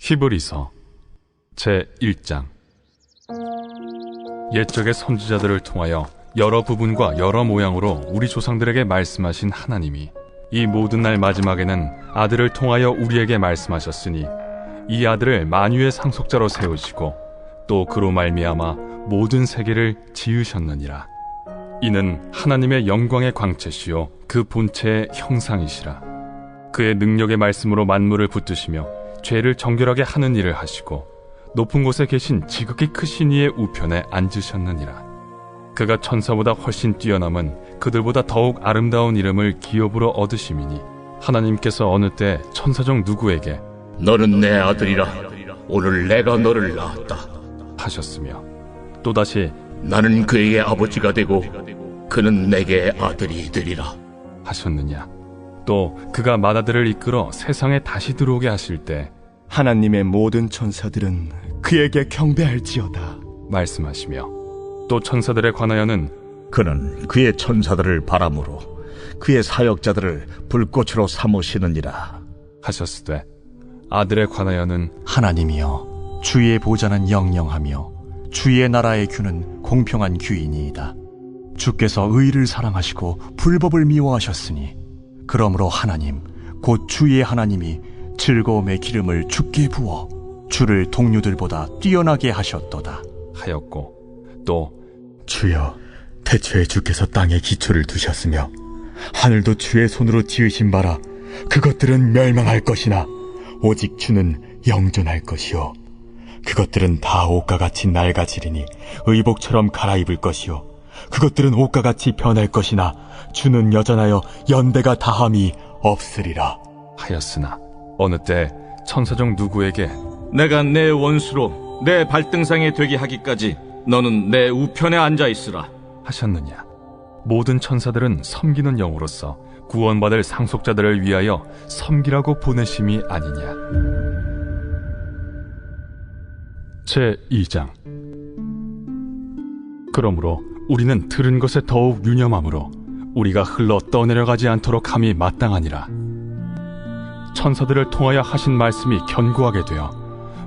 히브리서 제1장. 옛적의 선지자들을 통하여 여러 부분과 여러 모양으로 우리 조상들에게 말씀하신 하나님이 이 모든 날 마지막에는 아들을 통하여 우리에게 말씀하셨으니 이 아들을 만유의 상속자로 세우시고 또 그로 말미암아 모든 세계를 지으셨느니라. 이는 하나님의 영광의 광채시요 그 본체의 형상이시라. 그의 능력의 말씀으로 만물을 붙드시며 죄를 정결하게 하는 일을 하시고 높은 곳에 계신 지극히 크신 이의 우편에 앉으셨느니라. 그가 천사보다 훨씬 뛰어남은 그들보다 더욱 아름다운 이름을 기업으로 얻으심이니 하나님께서 어느 때 천사 중 누구에게 너는 내 아들이라 오늘 내가 너를 낳았다 하셨으며 또다시 나는 그에게 아버지가 되고 그는 내게 아들이 되리라 하셨느냐. 또 그가 맏아들을 이끌어 세상에 다시 들어오게 하실 때 하나님의 모든 천사들은 그에게 경배할지어다 말씀하시며 또 천사들에 관하여는 그는 그의 천사들을 바람으로 그의 사역자들을 불꽃으로 삼으시느니라 하셨으되 아들에 관하여는 하나님이여, 주의 보좌는 영영하며 주의 나라의 규는 공평한 규이니이다. 주께서 의를 사랑하시고 불법을 미워하셨으니 그러므로 하나님 곧 주의 하나님이 즐거움의 기름을 주께 부어 주를 동료들보다 뛰어나게 하셨도다 하였고 또 주여, 태초에 주께서 땅에 기초를 두셨으며 하늘도 주의 손으로 지으신 바라 그것들은 멸망할 것이나 오직 주는 영존할 것이요 그것들은 다 옷과 같이 낡아지리니 의복처럼 갈아입을 것이요 그것들은 옷과 같이 변할 것이나 주는 여전하여 연대가 다함이 없으리라 하였으나 어느 때 천사 중 누구에게 내가 내 원수로 내 발등상에 되게 하기까지 너는 내 우편에 앉아 있으라 하셨느냐. 모든 천사들은 섬기는 영으로서 구원받을 상속자들을 위하여 섬기라고 보내심이 아니냐. 제2장. 그러므로 우리는 들은 것에 더욱 유념하므로 우리가 흘러 떠내려가지 않도록 함이 마땅하니라. 천사들을 통하여 하신 말씀이 견고하게 되어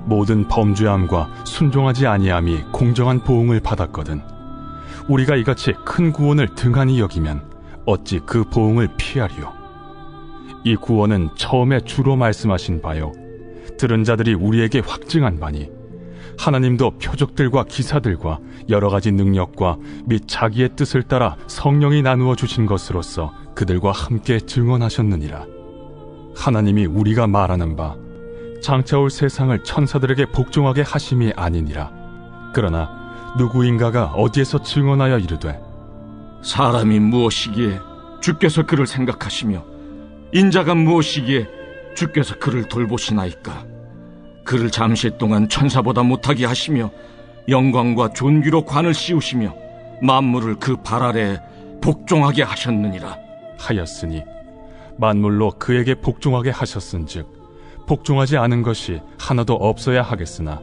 모든 범죄함과 순종하지 아니함이 공정한 보응을 받았거든. 우리가 이같이 큰 구원을 등한히 여기면 어찌 그 보응을 피하리요. 이 구원은 처음에 주로 말씀하신 바요 들은 자들이 우리에게 확증한 바니 하나님도 표적들과 기사들과 여러 가지 능력과 및 자기의 뜻을 따라 성령이 나누어 주신 것으로서 그들과 함께 증언하셨느니라. 하나님이 우리가 말하는 바 장차 올 세상을 천사들에게 복종하게 하심이 아니니라. 그러나 누구인가가 어디에서 증언하여 이르되 사람이 무엇이기에 주께서 그를 생각하시며 인자가 무엇이기에 주께서 그를 돌보시나이까. 그를 잠시 동안 천사보다 못하게 하시며 영광과 존귀로 관을 씌우시며 만물을 그 발 아래에 복종하게 하셨느니라 하였으니 만물로 그에게 복종하게 하셨은즉 복종하지 않은 것이 하나도 없어야 하겠으나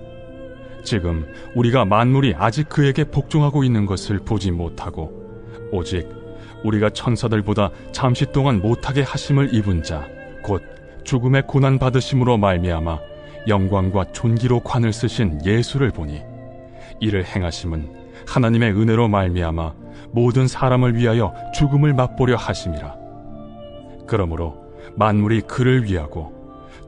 지금 우리가 만물이 아직 그에게 복종하고 있는 것을 보지 못하고 오직 우리가 천사들보다 잠시 동안 못하게 하심을 입은 자 곧 죽음의 고난 받으심으로 말미암아 영광과 존귀로 관을 쓰신 예수를 보니 이를 행하심은 하나님의 은혜로 말미암아 모든 사람을 위하여 죽음을 맛보려 하심이라. 그러므로 만물이 그를 위하고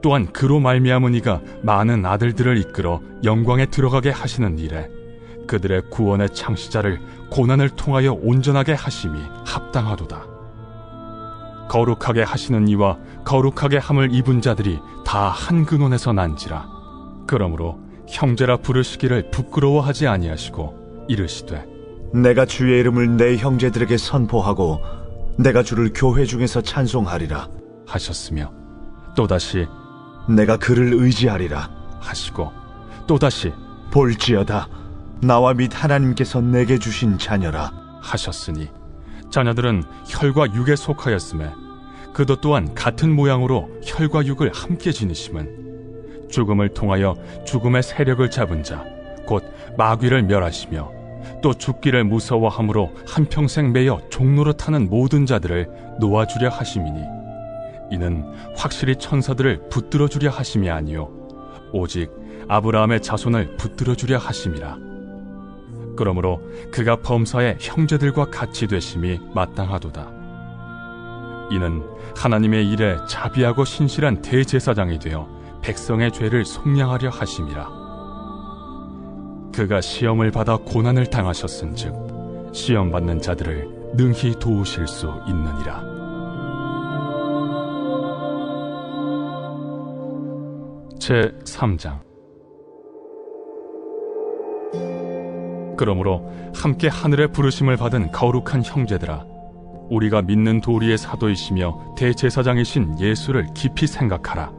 또한 그로 말미암은 이가 많은 아들들을 이끌어 영광에 들어가게 하시는 일에 그들의 구원의 창시자를 고난을 통하여 온전하게 하심이 합당하도다. 거룩하게 하시는 이와 거룩하게 함을 입은 자들이 다 한 근원에서 난지라. 그러므로 형제라 부르시기를 부끄러워하지 아니하시고 이르시되 내가 주의 이름을 내 형제들에게 선포하고 내가 주를 교회 중에서 찬송하리라 하셨으며 또다시 내가 그를 의지하리라 하시고 또다시 볼지어다 나와 및 하나님께서 내게 주신 자녀라 하셨으니 자녀들은 혈과 육에 속하였음에 그도 또한 같은 모양으로 혈과 육을 함께 지니심은 죽음을 통하여 죽음의 세력을 잡은 자 곧 마귀를 멸하시며 또 죽기를 무서워함으로 한평생 매여 종노릇하는 모든 자들을 놓아주려 하심이니 이는 확실히 천사들을 붙들어 주려 하심이 아니요 오직 아브라함의 자손을 붙들어 주려 하심이라. 그러므로 그가 범사의 형제들과 같이 되심이 마땅하도다. 이는 하나님의 일에 자비하고 신실한 대제사장이 되어 백성의 죄를 속량하려 하심이라. 그가 시험을 받아 고난을 당하셨은즉 시험 받는 자들을 능히 도우실 수 있느니라. 제 3장. 그러므로 함께 하늘의 부르심을 받은 거룩한 형제들아, 우리가 믿는 도리의 사도이시며 대제사장이신 예수를 깊이 생각하라.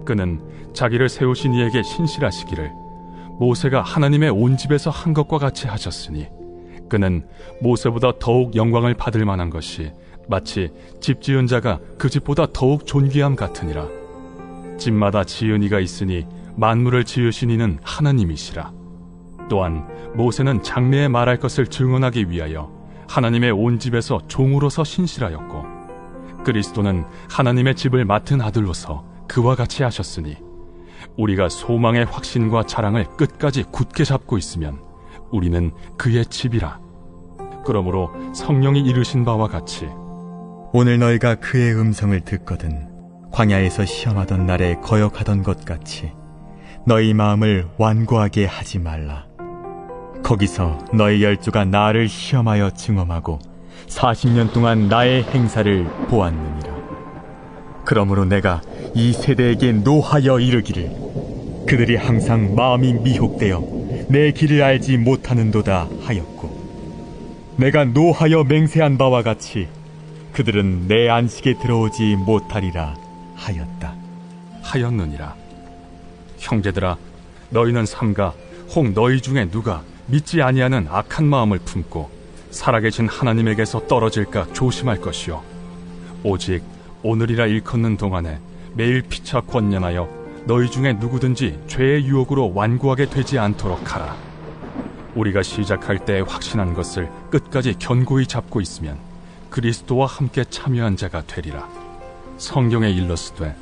그는 자기를 세우신 이에게 신실하시기를 모세가 하나님의 온 집에서 한 것과 같이 하셨으니, 그는 모세보다 더욱 영광을 받을 만한 것이 마치 집 지은 자가 그 집보다 더욱 존귀함 같으니라. 집마다 지은 이가 있으니 만물을 지으신 이는 하나님이시라. 또한 모세는 장래에 말할 것을 증언하기 위하여 하나님의 온 집에서 종으로서 신실하였고, 그리스도는 하나님의 집을 맡은 아들로서 그와 같이 하셨으니, 우리가 소망의 확신과 자랑을 끝까지 굳게 잡고 있으면 우리는 그의 집이라. 그러므로 성령이 이르신 바와 같이 오늘 너희가 그의 음성을 듣거든 광야에서 시험하던 날에 거역하던 것 같이 너희 마음을 완고하게 하지 말라. 거기서 너희 열조가 나를 시험하여 증험하고 40년 동안 나의 행사를 보았느니라. 그러므로 내가 이 세대에게 노하여 이르기를 그들이 항상 마음이 미혹되어 내 길을 알지 못하는도다 하였고, 내가 노하여 맹세한 바와 같이 그들은 내 안식에 들어오지 못하리라 하였느니라. 형제들아, 너희는 삼가 혹 너희 중에 누가 믿지 아니하는 악한 마음을 품고 살아계신 하나님에게서 떨어질까 조심할 것이요, 오직 오늘이라 일컫는 동안에 매일 피차 권면하여 너희 중에 누구든지 죄의 유혹으로 완고하게 되지 않도록 하라. 우리가 시작할 때 확신한 것을 끝까지 견고히 잡고 있으면 그리스도와 함께 참여한 자가 되리라. 성경에 일렀으되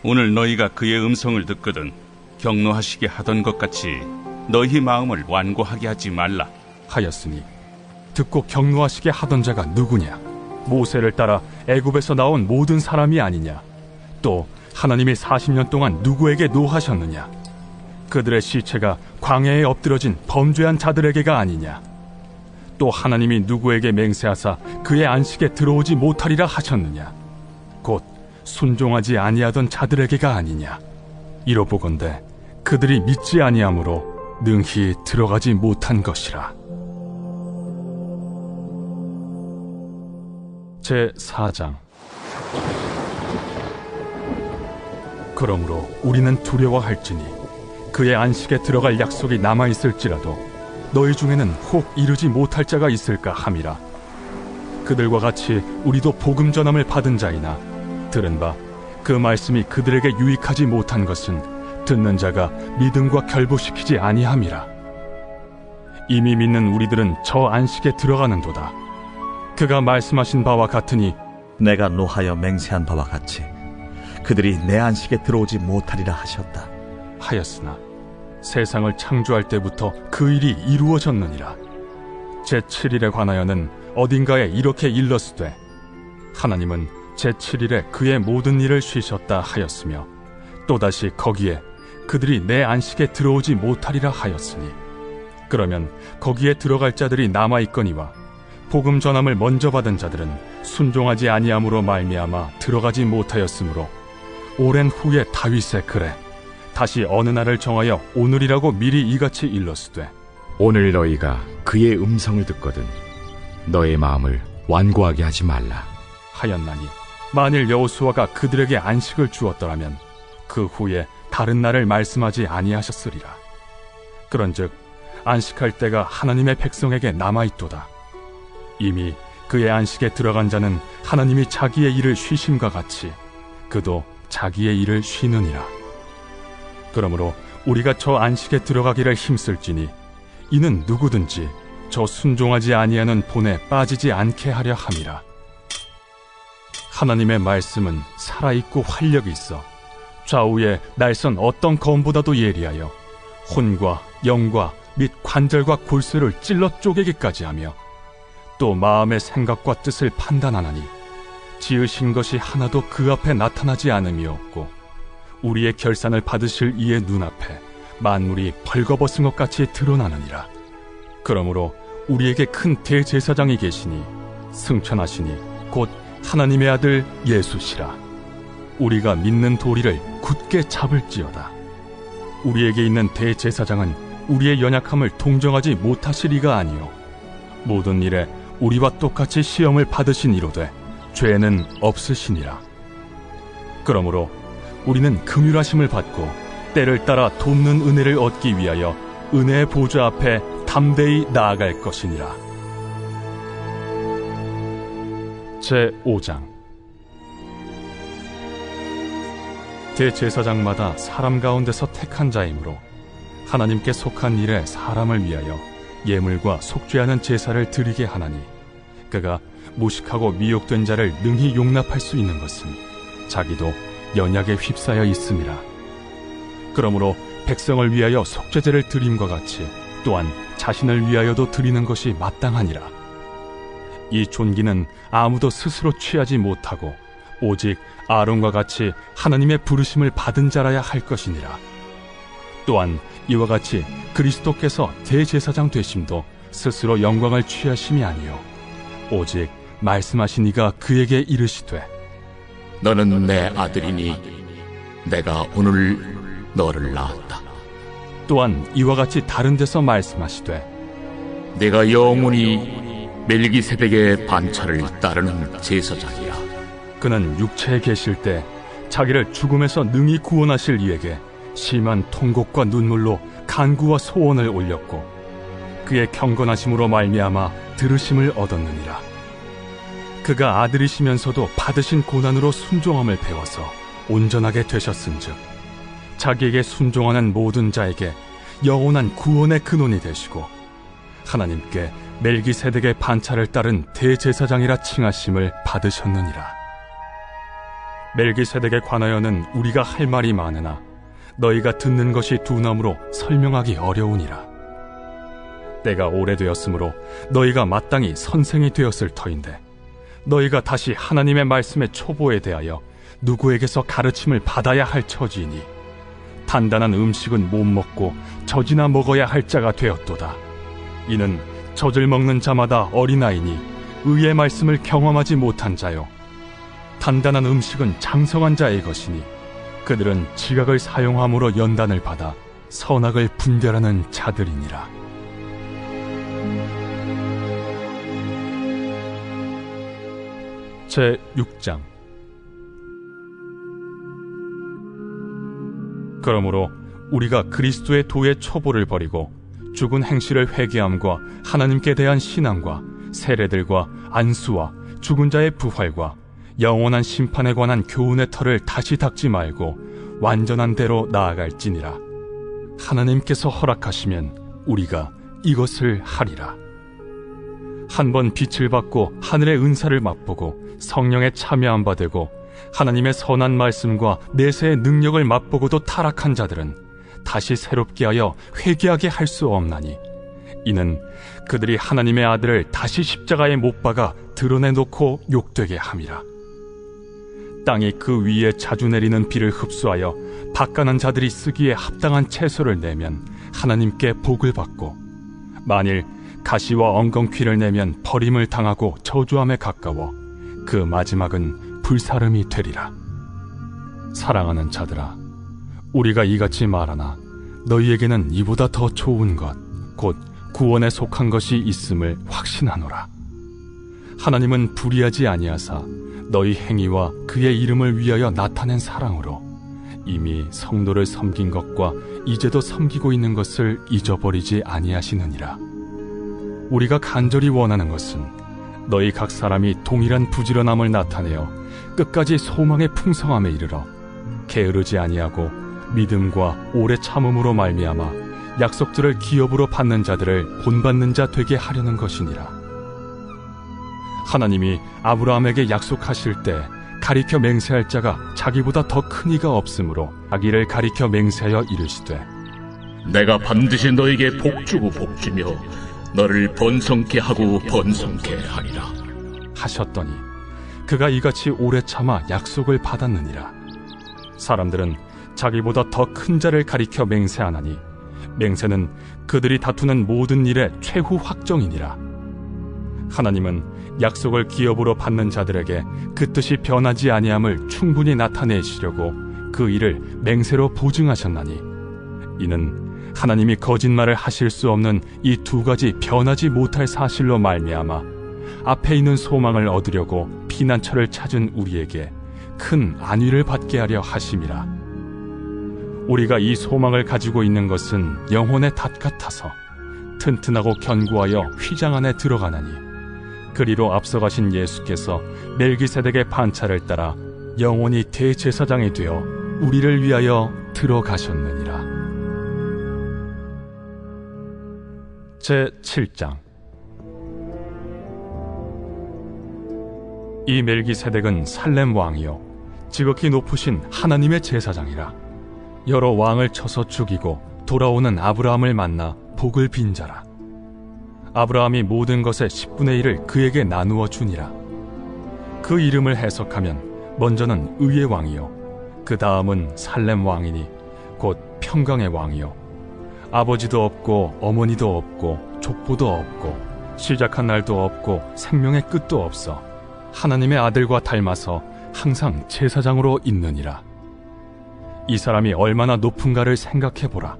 오늘 너희가 그의 음성을 듣거든 격노하시게 하던 것 같이 너희 마음을 완고하게 하지 말라 하였으니, 듣고 격노하시게 하던 자가 누구냐? 모세를 따라 애굽에서 나온 모든 사람이 아니냐? 또 하나님이 40년 동안 누구에게 노하셨느냐? 그들의 시체가 광야에 엎드러진 범죄한 자들에게가 아니냐? 또 하나님이 누구에게 맹세하사 그의 안식에 들어오지 못하리라 하셨느냐? 곧 순종하지 아니하던 자들에게가 아니냐? 이로보건대 그들이 믿지 아니하므로 능히 들어가지 못한 것이라. 제 4장. 그러므로 우리는 두려워할지니 그의 안식에 들어갈 약속이 남아있을지라도 너희 중에는 혹 이르지 못할 자가 있을까 함이라. 그들과 같이 우리도 복음 전함을 받은 자이나 들은 바 그 말씀이 그들에게 유익하지 못한 것은 듣는 자가 믿음과 결부시키지 아니함이라. 이미 믿는 우리들은 저 안식에 들어가는도다. 그가 말씀하신 바와 같으니 내가 노하여 맹세한 바와 같이 그들이 내 안식에 들어오지 못하리라 하셨다 하였으나 세상을 창조할 때부터 그 일이 이루어졌느니라. 제7일에 관하여는 어딘가에 이렇게 일렀으되 하나님은 제7일에 그의 모든 일을 쉬셨다 하였으며, 또다시 거기에 그들이 내 안식에 들어오지 못하리라 하였으니, 그러면 거기에 들어갈 자들이 남아있거니와 복음 전함을 먼저 받은 자들은 순종하지 아니함으로 말미암아 들어가지 못하였으므로 오랜 후에 다윗의 글에 다시 어느 날을 정하여 오늘이라고 미리 이같이 일렀으되 오늘 너희가 그의 음성을 듣거든 너의 마음을 완고하게 하지 말라 하였나니, 만일 여호수아가 그들에게 안식을 주었더라면 그 후에 다른 날을 말씀하지 아니하셨으리라. 그런즉 안식할 때가 하나님의 백성에게 남아있도다. 이미 그의 안식에 들어간 자는 하나님이 자기의 일을 쉬심과 같이 그도 자기의 일을 쉬느니라. 그러므로 우리가 저 안식에 들어가기를 힘쓸지니 이는 누구든지 저 순종하지 아니하는 본에 빠지지 않게 하려 함이라. 하나님의 말씀은 살아있고 활력이 있어 좌우에 날선 어떤 검보다도 예리하여 혼과 영과 및 관절과 골수를 찔러 쪼개기까지 하며 또 마음의 생각과 뜻을 판단하나니 지으신 것이 하나도 그 앞에 나타나지 않음이 없고 우리의 결산을 받으실 이의 눈앞에 만물이 벌거벗은 것 같이 드러나느니라. 그러므로 우리에게 큰 대제사장이 계시니 승천하시니 곧 하나님의 아들 예수시라. 우리가 믿는 도리를 굳게 잡을지어다. 우리에게 있는 대제사장은 우리의 연약함을 동정하지 못하시리가 아니요 모든 일에 우리와 똑같이 시험을 받으신 이로되 죄는 없으시니라. 그러므로 우리는 긍휼하심을 받고 때를 따라 돕는 은혜를 얻기 위하여 은혜의 보좌 앞에 담대히 나아갈 것이니라. 제5장. 대제사장마다 사람 가운데서 택한 자이므로 하나님께 속한 일에 사람을 위하여 예물과 속죄하는 제사를 드리게 하나니 그가 무식하고 미혹된 자를 능히 용납할 수 있는 것은 자기도 연약에 휩싸여 있음이라. 그러므로 백성을 위하여 속죄제를 드림과 같이 또한 자신을 위하여도 드리는 것이 마땅하니라. 이 존귀는 아무도 스스로 취하지 못하고 오직 아론과 같이 하나님의 부르심을 받은 자라야 할 것이니라. 또한 이와 같이 그리스도께서 대제사장 되심도 스스로 영광을 취하심이 아니요 오직 말씀하신 이가 그에게 이르시되 너는 내 아들이니 내가 오늘 너를 낳았다. 또한 이와 같이 다른 데서 말씀하시되 내가 영원히 멜기세덱의 반차를 따르는 제사장이야. 그는 육체에 계실 때 자기를 죽음에서 능히 구원하실 이에게 심한 통곡과 눈물로 간구와 소원을 올렸고 그의 경건하심으로 말미암아 들으심을 얻었느니라. 그가 아들이시면서도 받으신 고난으로 순종함을 배워서 온전하게 되셨은즉 자기에게 순종하는 모든 자에게 영원한 구원의 근원이 되시고 하나님께 멜기세덱의 반차를 따른 대제사장이라 칭하심을 받으셨느니라. 멜기세덱에 관하여는 우리가 할 말이 많으나 너희가 듣는 것이 둔함으로 설명하기 어려우니라. 때가 오래되었으므로 너희가 마땅히 선생이 되었을 터인데 너희가 다시 하나님의 말씀의 초보에 대하여 누구에게서 가르침을 받아야 할 처지이니 단단한 음식은 못 먹고 젖이나 먹어야 할 자가 되었도다. 이는 젖을 먹는 자마다 어린아이니 의의 말씀을 경험하지 못한 자요 단단한 음식은 장성한 자의 것이니 그들은 지각을 사용함으로 연단을 받아 선악을 분별하는 자들이니라. 제6장. 그러므로 우리가 그리스도의 도의 초보를 버리고 죽은 행실을 회개함과 하나님께 대한 신앙과 세례들과 안수와 죽은 자의 부활과 영원한 심판에 관한 교훈의 털을 다시 닦지 말고 완전한 대로 나아갈지니라. 하나님께서 허락하시면 우리가 이것을 하리라. 한번 빛을 받고 하늘의 은사를 맛보고 성령에 참여한 바 되고 하나님의 선한 말씀과 내세의 능력을 맛보고도 타락한 자들은 다시 새롭게 하여 회개하게 할 수 없나니 이는 그들이 하나님의 아들을 다시 십자가에 못 박아 드러내놓고 욕되게 함이라. 땅이 그 위에 자주 내리는 비를 흡수하여 박간한 자들이 쓰기에 합당한 채소를 내면 하나님께 복을 받고 만일 가시와 엉겅퀴를 내면 버림을 당하고 저주함에 가까워 그 마지막은 불사름이 되리라. 사랑하는 자들아, 우리가 이같이 말하나 너희에게는 이보다 더 좋은 것 곧 구원에 속한 것이 있음을 확신하노라. 하나님은 불의하지 아니하사 너희 행위와 그의 이름을 위하여 나타낸 사랑으로 이미 성도를 섬긴 것과 이제도 섬기고 있는 것을 잊어버리지 아니하시느니라. 우리가 간절히 원하는 것은 너희 각 사람이 동일한 부지런함을 나타내어 끝까지 소망의 풍성함에 이르러 게으르지 아니하고 믿음과 오래 참음으로 말미암아 약속들을 기업으로 받는 자들을 본받는 자 되게 하려는 것이니라. 하나님이 아브라함에게 약속하실 때 가리켜 맹세할 자가 자기보다 더 큰 이가 없으므로 자기를 가리켜 맹세하여 이르시되 내가 반드시 너에게 복주고 복주며 너를 번성케 하고 번성케 하리라 하셨더니 그가 이같이 오래 참아 약속을 받았느니라. 사람들은 자기보다 더 큰 자를 가리켜 맹세하나니 맹세는 그들이 다투는 모든 일의 최후 확정이니라. 하나님은 약속을 기업으로 받는 자들에게 그 뜻이 변하지 아니함을 충분히 나타내시려고 그 일을 맹세로 보증하셨나니 이는 하나님이 거짓말을 하실 수 없는 이 두 가지 변하지 못할 사실로 말미암아 앞에 있는 소망을 얻으려고 피난처를 찾은 우리에게 큰 안위를 받게 하려 하심이라. 우리가 이 소망을 가지고 있는 것은 영혼의 닷 같아서 튼튼하고 견고하여 휘장 안에 들어가나니 그리로 앞서가신 예수께서 멜기세덱의 반차를 따라 영원히 대제사장이 되어 우리를 위하여 들어가셨느니라. 제7장. 이 멜기세덱은 살렘 왕이요 지극히 높으신 하나님의 제사장이라. 여러 왕을 쳐서 죽이고 돌아오는 아브라함을 만나 복을 빈 자라. 아브라함이 모든 것의 10분의 1을 그에게 나누어 주니라. 그 이름을 해석하면 먼저는 의의 왕이요 그 다음은 살렘 왕이니 곧 평강의 왕이요 아버지도 없고 어머니도 없고 족보도 없고 시작한 날도 없고 생명의 끝도 없어 하나님의 아들과 닮아서 항상 제사장으로 있느니라. 이 사람이 얼마나 높은가를 생각해보라.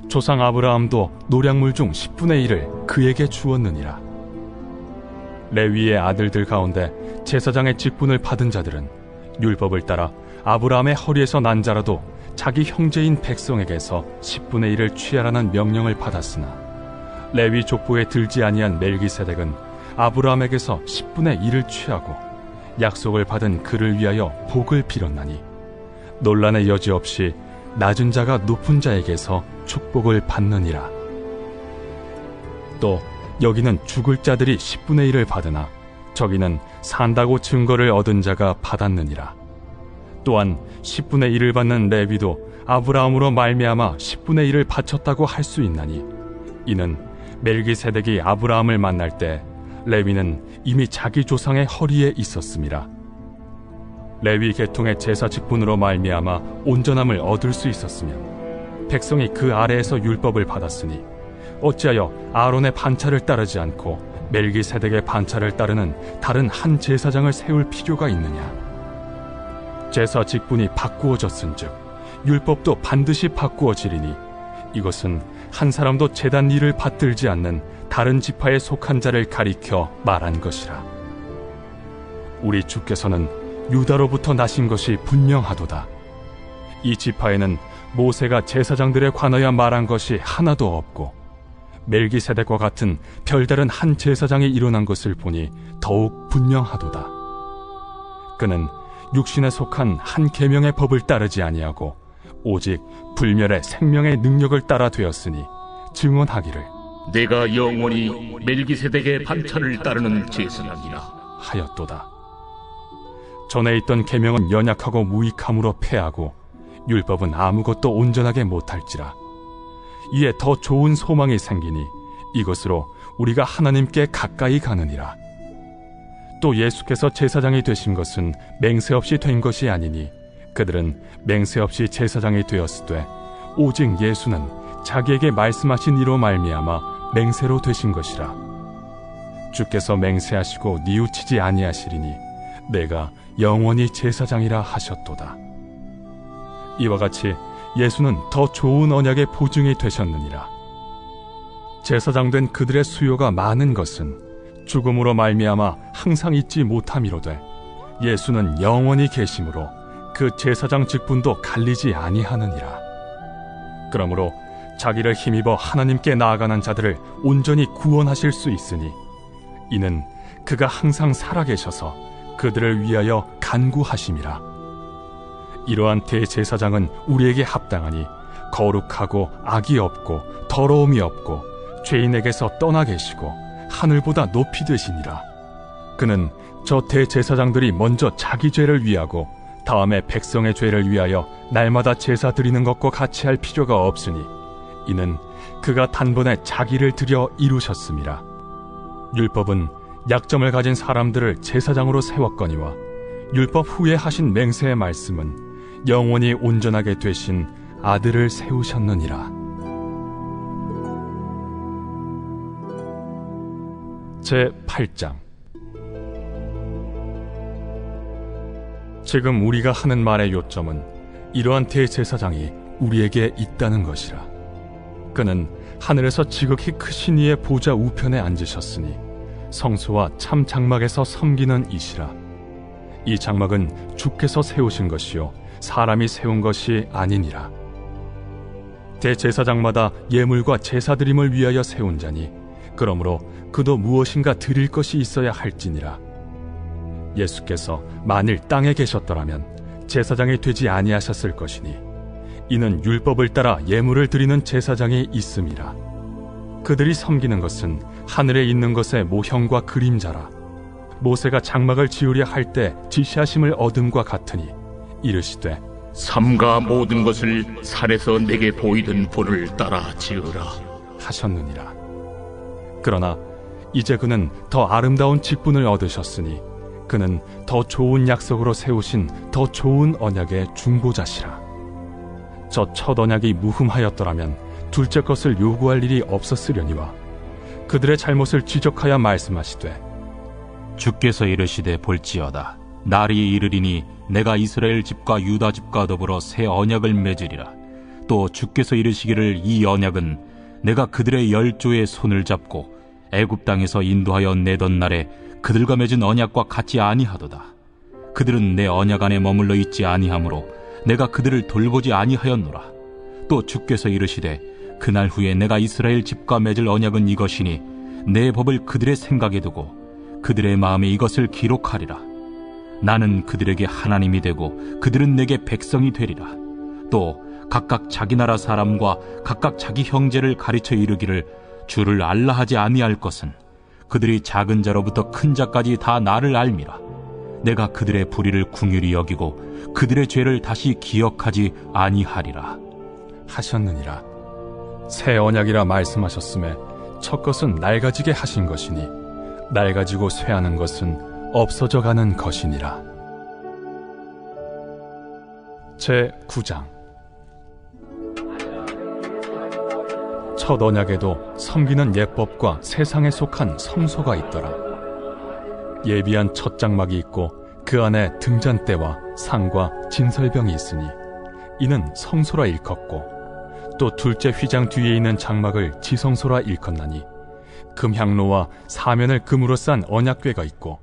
조상 아브라함도 노량물 중 10분의 1을 그에게 주었느니라. 레위의 아들들 가운데 제사장의 직분을 받은 자들은 율법을 따라 아브라함의 허리에서 난 자라도 자기 형제인 백성에게서 10분의 1을 취하라는 명령을 받았으나 레위 족보에 들지 아니한 멜기세덱은 아브라함에게서 10분의 1을 취하고 약속을 받은 그를 위하여 복을 빌었나니 논란의 여지 없이 낮은 자가 높은 자에게서 축복을 받느니라. 또 여기는 죽을 자들이 10분의 1을 받으나 저기는 산다고 증거를 얻은 자가 받았느니라. 또한 10분의 1을 받는 레위도 아브라함으로 말미암아 10분의 1을 바쳤다고 할 수 있나니 이는 멜기세덱이 아브라함을 만날 때 레위는 이미 자기 조상의 허리에 있었음이라. 레위 계통의 제사 직분으로 말미암아 온전함을 얻을 수 있었으면 백성이 그 아래에서 율법을 받았으니 어찌하여 아론의 반차를 따르지 않고 멜기세덱의 반차를 따르는 다른 한 제사장을 세울 필요가 있느냐. 제사 직분이 바꾸어졌은즉 율법도 반드시 바꾸어지리니 이것은 한 사람도 제단 일을 받들지 않는 다른 지파에 속한 자를 가리켜 말한 것이라. 우리 주께서는 유다로부터 나신 것이 분명하도다. 이 지파에는 모세가 제사장들에 관하여 말한 것이 하나도 없고 멜기세덱과 같은 별다른 한 제사장이 일어난 것을 보니 더욱 분명하도다. 그는 육신에 속한 한 계명의 법을 따르지 아니하고 오직 불멸의 생명의 능력을 따라 되었으니 증언하기를 내가 영원히 멜기세덱의 반차를 따르는 제사장이라 하였도다. 전에 있던 계명은 연약하고 무익함으로 패하고 율법은 아무것도 온전하게 못할지라. 이에 더 좋은 소망이 생기니 이것으로 우리가 하나님께 가까이 가느니라. 또 예수께서 제사장이 되신 것은 맹세 없이 된 것이 아니니 그들은 맹세 없이 제사장이 되었으되 오직 예수는 자기에게 말씀하신 이로 말미암아 맹세로 되신 것이라. 주께서 맹세하시고 뉘우치지 아니하시리니 내가 영원히 제사장이라 하셨도다. 이와 같이 예수는 더 좋은 언약의 보증이 되셨느니라. 제사장 된 그들의 수요가 많은 것은 죽음으로 말미암아 항상 잊지 못함이로되 예수는 영원히 계심으로 그 제사장 직분도 갈리지 아니하느니라. 그러므로 자기를 힘입어 하나님께 나아가는 자들을 온전히 구원하실 수 있으니 이는 그가 항상 살아계셔서 그들을 위하여 간구하심이라. 이러한 대제사장은 우리에게 합당하니 거룩하고 악이 없고 더러움이 없고 죄인에게서 떠나 계시고 하늘보다 높이 되시니라. 그는 저 대제사장들이 먼저 자기 죄를 위하고 다음에 백성의 죄를 위하여 날마다 제사 드리는 것과 같이 할 필요가 없으니 이는 그가 단번에 자기를 드려 이루셨음이라. 율법은 약점을 가진 사람들을 제사장으로 세웠거니와 율법 후에 하신 맹세의 말씀은 영원히 온전하게 되신 아들을 세우셨느니라. 제8장. 지금 우리가 하는 말의 요점은 이러한 대제사장이 우리에게 있다는 것이라. 그는 하늘에서 지극히 크신 이의 보좌 우편에 앉으셨으니 성소와 참 장막에서 섬기는 이시라. 이 장막은 주께서 세우신 것이요 사람이 세운 것이 아니니라. 대제사장마다 예물과 제사드림을 위하여 세운 자니 그러므로 그도 무엇인가 드릴 것이 있어야 할지니라. 예수께서 만일 땅에 계셨더라면 제사장이 되지 아니하셨을 것이니 이는 율법을 따라 예물을 드리는 제사장이 있음이라. 그들이 섬기는 것은 하늘에 있는 것의 모형과 그림자라. 모세가 장막을 지으려 할 때 지시하심을 얻음과 같으니 이르시되 삼가 모든 것을 산에서 내게 보이던 본을 따라 지으라 하셨느니라. 그러나 이제 그는 더 아름다운 직분을 얻으셨으니 그는 더 좋은 약속으로 세우신 더 좋은 언약의 중보자시라. 저 첫 언약이 무흠하였더라면 둘째 것을 요구할 일이 없었으려니와 그들의 잘못을 지적하여 말씀하시되 주께서 이르시되 볼지어다 날이 이르리니 내가 이스라엘 집과 유다 집과 더불어 새 언약을 맺으리라. 또 주께서 이르시기를 이 언약은 내가 그들의 열조의 손을 잡고 애굽 땅에서 인도하여 내던 날에 그들과 맺은 언약과 같지 아니하도다. 그들은 내 언약 안에 머물러 있지 아니하므로 내가 그들을 돌보지 아니하였노라. 또 주께서 이르시되 그날 후에 내가 이스라엘 집과 맺을 언약은 이것이니 내 법을 그들의 생각에 두고 그들의 마음에 이것을 기록하리라. 나는 그들에게 하나님이 되고 그들은 내게 백성이 되리라. 또 각각 자기 나라 사람과 각각 자기 형제를 가르쳐 이르기를 주를 알라 하지 아니할 것은 그들이 작은 자로부터 큰 자까지 다 나를 알미라. 내가 그들의 불의를 궁휼히 여기고 그들의 죄를 다시 기억하지 아니하리라 하셨느니라. 새 언약이라 말씀하셨음에 첫 것은 낡아지게 하신 것이니 낡아지고 쇠하는 것은 없어져 가는 것이니라. 제9장. 첫 언약에도 섬기는 예법과 세상에 속한 성소가 있더라. 예비한 첫 장막이 있고 그 안에 등잔대와 상과 진설병이 있으니 이는 성소라 일컫고 또 둘째 휘장 뒤에 있는 장막을 지성소라 일컫나니 금향로와 사면을 금으로 싼 언약궤가 있고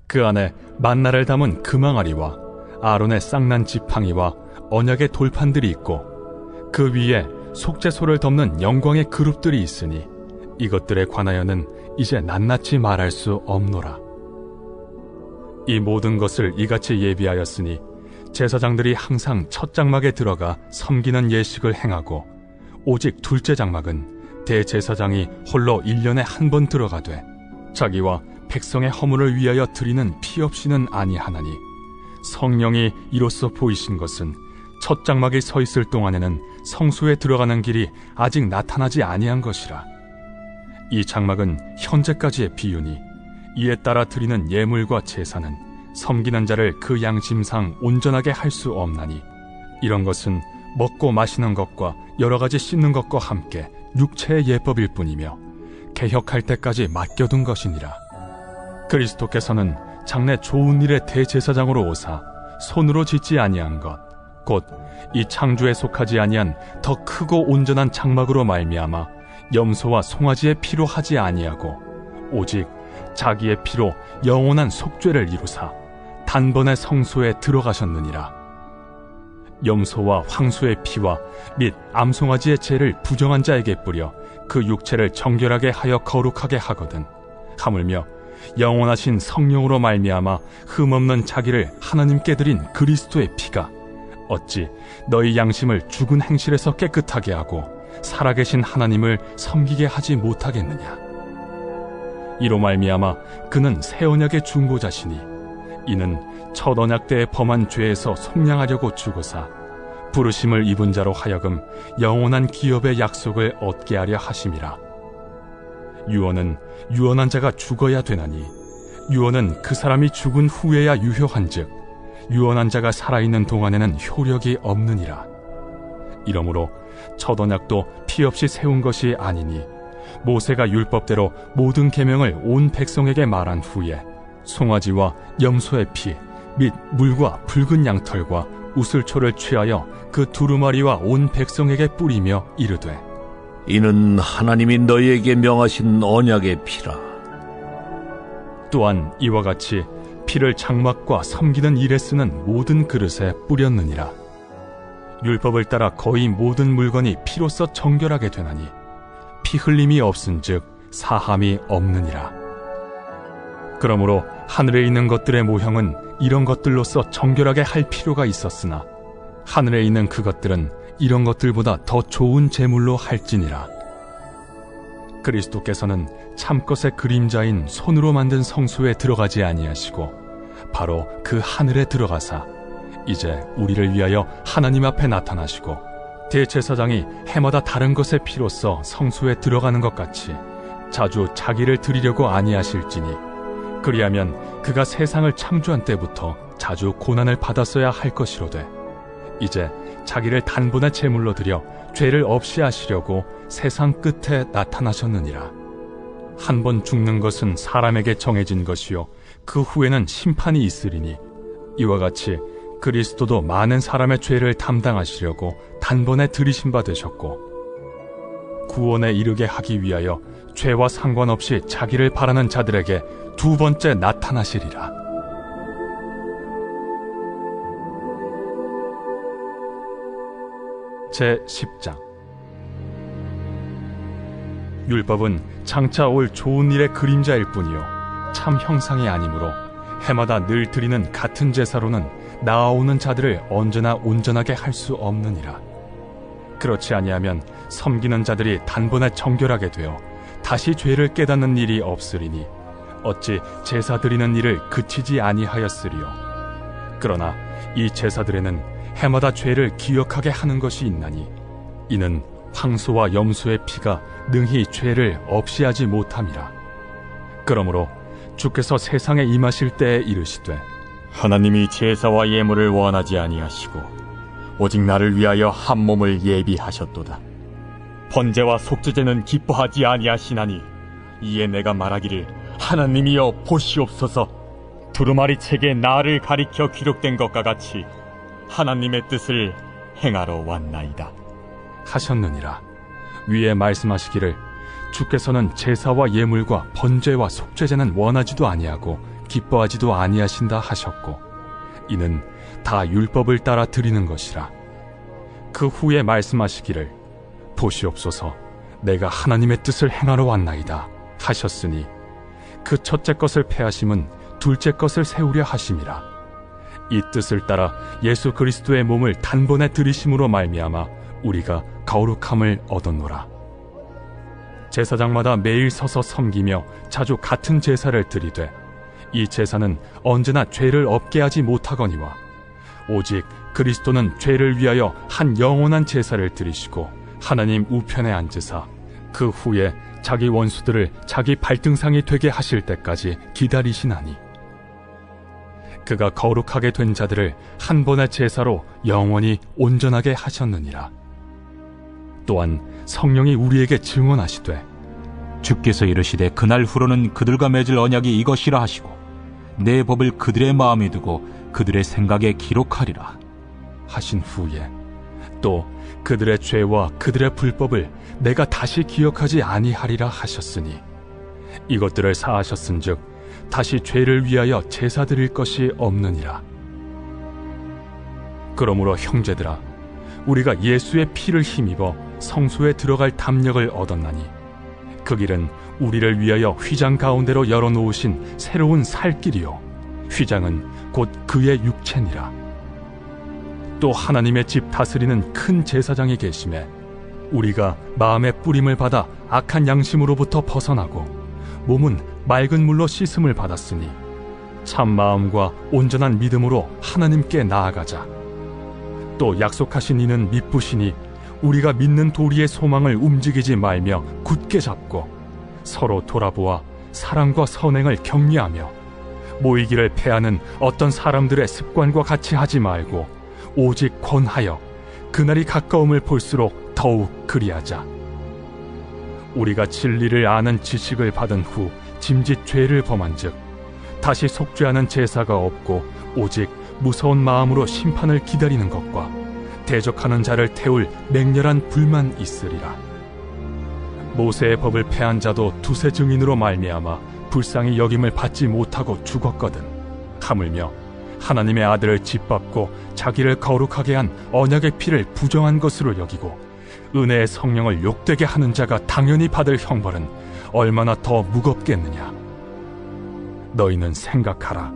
그 안에 만나를 담은 금항아리와 아론의 쌍난 지팡이와 언약의 돌판들이 있고 그 위에 속죄소를 덮는 영광의 그룹들이 있으니 이것들에 관하여는 이제 낱낱이 말할 수 없노라. 이 모든 것을 이같이 예비하였으니 제사장들이 항상 첫 장막에 들어가 섬기는 예식을 행하고 오직 둘째 장막은 대제사장이 홀로 1년에 한 번 들어가되 자기와 백성의 허물을 위하여 드리는 피 없이는 아니하나니 성령이 이로써 보이신 것은 첫 장막에 서 있을 동안에는 성소에 들어가는 길이 아직 나타나지 아니한 것이라. 이 장막은 현재까지의 비유니 이에 따라 드리는 예물과 제사는 섬기는 자를 그 양심상 온전하게 할 수 없나니 이런 것은 먹고 마시는 것과 여러 가지 씻는 것과 함께 육체의 예법일 뿐이며 개혁할 때까지 맡겨둔 것이니라. 그리스도께서는 장래 좋은 일의 대제사장으로 오사 손으로 짓지 아니한 것 곧 이 창조에 속하지 아니한 더 크고 온전한 장막으로 말미암아 염소와 송아지의 피로 하지 아니하고 오직 자기의 피로 영원한 속죄를 이루사 단번에 성소에 들어가셨느니라. 염소와 황소의 피와 및 암송아지의 죄를 부정한 자에게 뿌려 그 육체를 정결하게 하여 거룩하게 하거든 하물며 영원하신 성령으로 말미암아 흠없는 자기를 하나님께 드린 그리스도의 피가 어찌 너희 양심을 죽은 행실에서 깨끗하게 하고 살아계신 하나님을 섬기게 하지 못하겠느냐. 이로 말미암아 그는 새 언약의 중보자시니 이는 첫 언약 때에 범한 죄에서 속량하려고 죽으사 부르심을 입은 자로 하여금 영원한 기업의 약속을 얻게 하려 하심이라. 유언은 유언한 자가 죽어야 되나니 유언은 그 사람이 죽은 후에야 유효한즉 유언한 자가 살아있는 동안에는 효력이 없느니라. 이러므로 첫 언약도 피 없이 세운 것이 아니니 모세가 율법대로 모든 계명을 온 백성에게 말한 후에 송아지와 염소의 피 및 물과 붉은 양털과 우슬초를 취하여 그 두루마리와 온 백성에게 뿌리며 이르되 이는 하나님이 너희에게 명하신 언약의 피라. 또한 이와 같이 피를 장막과 섬기는 일에 쓰는 모든 그릇에 뿌렸느니라. 율법을 따라 거의 모든 물건이 피로써 정결하게 되나니 피 흘림이 없은즉 사함이 없느니라. 그러므로 하늘에 있는 것들의 모형은 이런 것들로서 정결하게 할 필요가 있었으나 하늘에 있는 그것들은 이런 것들보다 더 좋은 제물로 할지니라. 그리스도께서는 참것의 그림자인 손으로 만든 성소에 들어가지 아니하시고 바로 그 하늘에 들어가사 이제 우리를 위하여 하나님 앞에 나타나시고 대제사장이 해마다 다른 것의 피로써 성소에 들어가는 것 같이 자주 자기를 드리려고 아니하실지니 그리하면 그가 세상을 창조한 때부터 자주 고난을 받았어야 할 것이로되 이제 자기를 단번에 제물로 드려 죄를 없이 하시려고 세상 끝에 나타나셨느니라. 한 번 죽는 것은 사람에게 정해진 것이요 그 후에는 심판이 있으리니 이와 같이 그리스도도 많은 사람의 죄를 담당하시려고 단번에 들이신 바 되셨고 구원에 이르게 하기 위하여 죄와 상관없이 자기를 바라는 자들에게 두 번째 나타나시리라. 제10장 율법은 장차 올 좋은 일의 그림자일 뿐이요 참 형상이 아니므로 해마다 늘 드리는 같은 제사로는 나아오는 자들을 언제나 온전하게 할 수 없느니라. 그렇지 아니하면 섬기는 자들이 단번에 정결하게 되어 다시 죄를 깨닫는 일이 없으리니 어찌 제사 드리는 일을 그치지 아니하였으리요. 그러나 이 제사들에는 해마다 죄를 기억하게 하는 것이 있나니 이는 황소와 염소의 피가 능히 죄를 없이 하지 못함이라. 그러므로 주께서 세상에 임하실 때에 이르시되 하나님이 제사와 예물을 원하지 아니하시고 오직 나를 위하여 한 몸을 예비하셨도다. 번제와 속죄제는 기뻐하지 아니하시나니 이에 내가 말하기를 하나님이여 보시옵소서. 두루마리 책에 나를 가리켜 기록된 것과 같이 하나님의 뜻을 행하러 왔나이다 하셨느니라. 위에 말씀하시기를 주께서는 제사와 예물과 번제와 속죄제는 원하지도 아니하고 기뻐하지도 아니하신다 하셨고 이는 다 율법을 따라 드리는 것이라. 그 후에 말씀하시기를 보시옵소서 내가 하나님의 뜻을 행하러 왔나이다 하셨으니 그 첫째 것을 폐하심은 둘째 것을 세우려 하심이라. 이 뜻을 따라 예수 그리스도의 몸을 단번에 들이심으로 말미암아 우리가 거룩함을 얻었노라. 제사장마다 매일 서서 섬기며 자주 같은 제사를 드리되 이 제사는 언제나 죄를 없게 하지 못하거니와 오직 그리스도는 죄를 위하여 한 영원한 제사를 드리시고 하나님 우편에 앉으사 그 후에 자기 원수들을 자기 발등상이 되게 하실 때까지 기다리시나니 그가 거룩하게 된 자들을 한 번의 제사로 영원히 온전하게 하셨느니라. 또한 성령이 우리에게 증언하시되 주께서 이르시되 그날 후로는 그들과 맺을 언약이 이것이라 하시고 내 법을 그들의 마음에 두고 그들의 생각에 기록하리라 하신 후에 또 그들의 죄와 그들의 불법을 내가 다시 기억하지 아니하리라 하셨으니 이것들을 사하셨은즉 다시 죄를 위하여 제사 드릴 것이 없느니라. 그러므로 형제들아 우리가 예수의 피를 힘입어 성소에 들어갈 담력을 얻었나니 그 길은 우리를 위하여 휘장 가운데로 열어놓으신 새로운 살 길이요 휘장은 곧 그의 육체니라. 또 하나님의 집 다스리는 큰 제사장이 계심에 우리가 마음의 뿌림을 받아 악한 양심으로부터 벗어나고 몸은 맑은 물로 씻음을 받았으니 참 마음과 온전한 믿음으로 하나님께 나아가자. 또 약속하신 이는 미쁘시니 우리가 믿는 도리의 소망을 움직이지 말며 굳게 잡고 서로 돌아보아 사랑과 선행을 격려하며 모이기를 패하는 어떤 사람들의 습관과 같이 하지 말고 오직 권하여 그날이 가까움을 볼수록 더욱 그리하자. 우리가 진리를 아는 지식을 받은 후 짐짓 죄를 범한즉 다시 속죄하는 제사가 없고 오직 무서운 마음으로 심판을 기다리는 것과 대적하는 자를 태울 맹렬한 불만 있으리라. 모세의 법을 패한 자도 두세 증인으로 말미암아 불쌍히 여김을 받지 못하고 죽었거든. 하물며 하나님의 아들을 짓밟고 자기를 거룩하게 한 언약의 피를 부정한 것으로 여기고 은혜의 성령을 욕되게 하는 자가 당연히 받을 형벌은 얼마나 더 무겁겠느냐. 너희는 생각하라.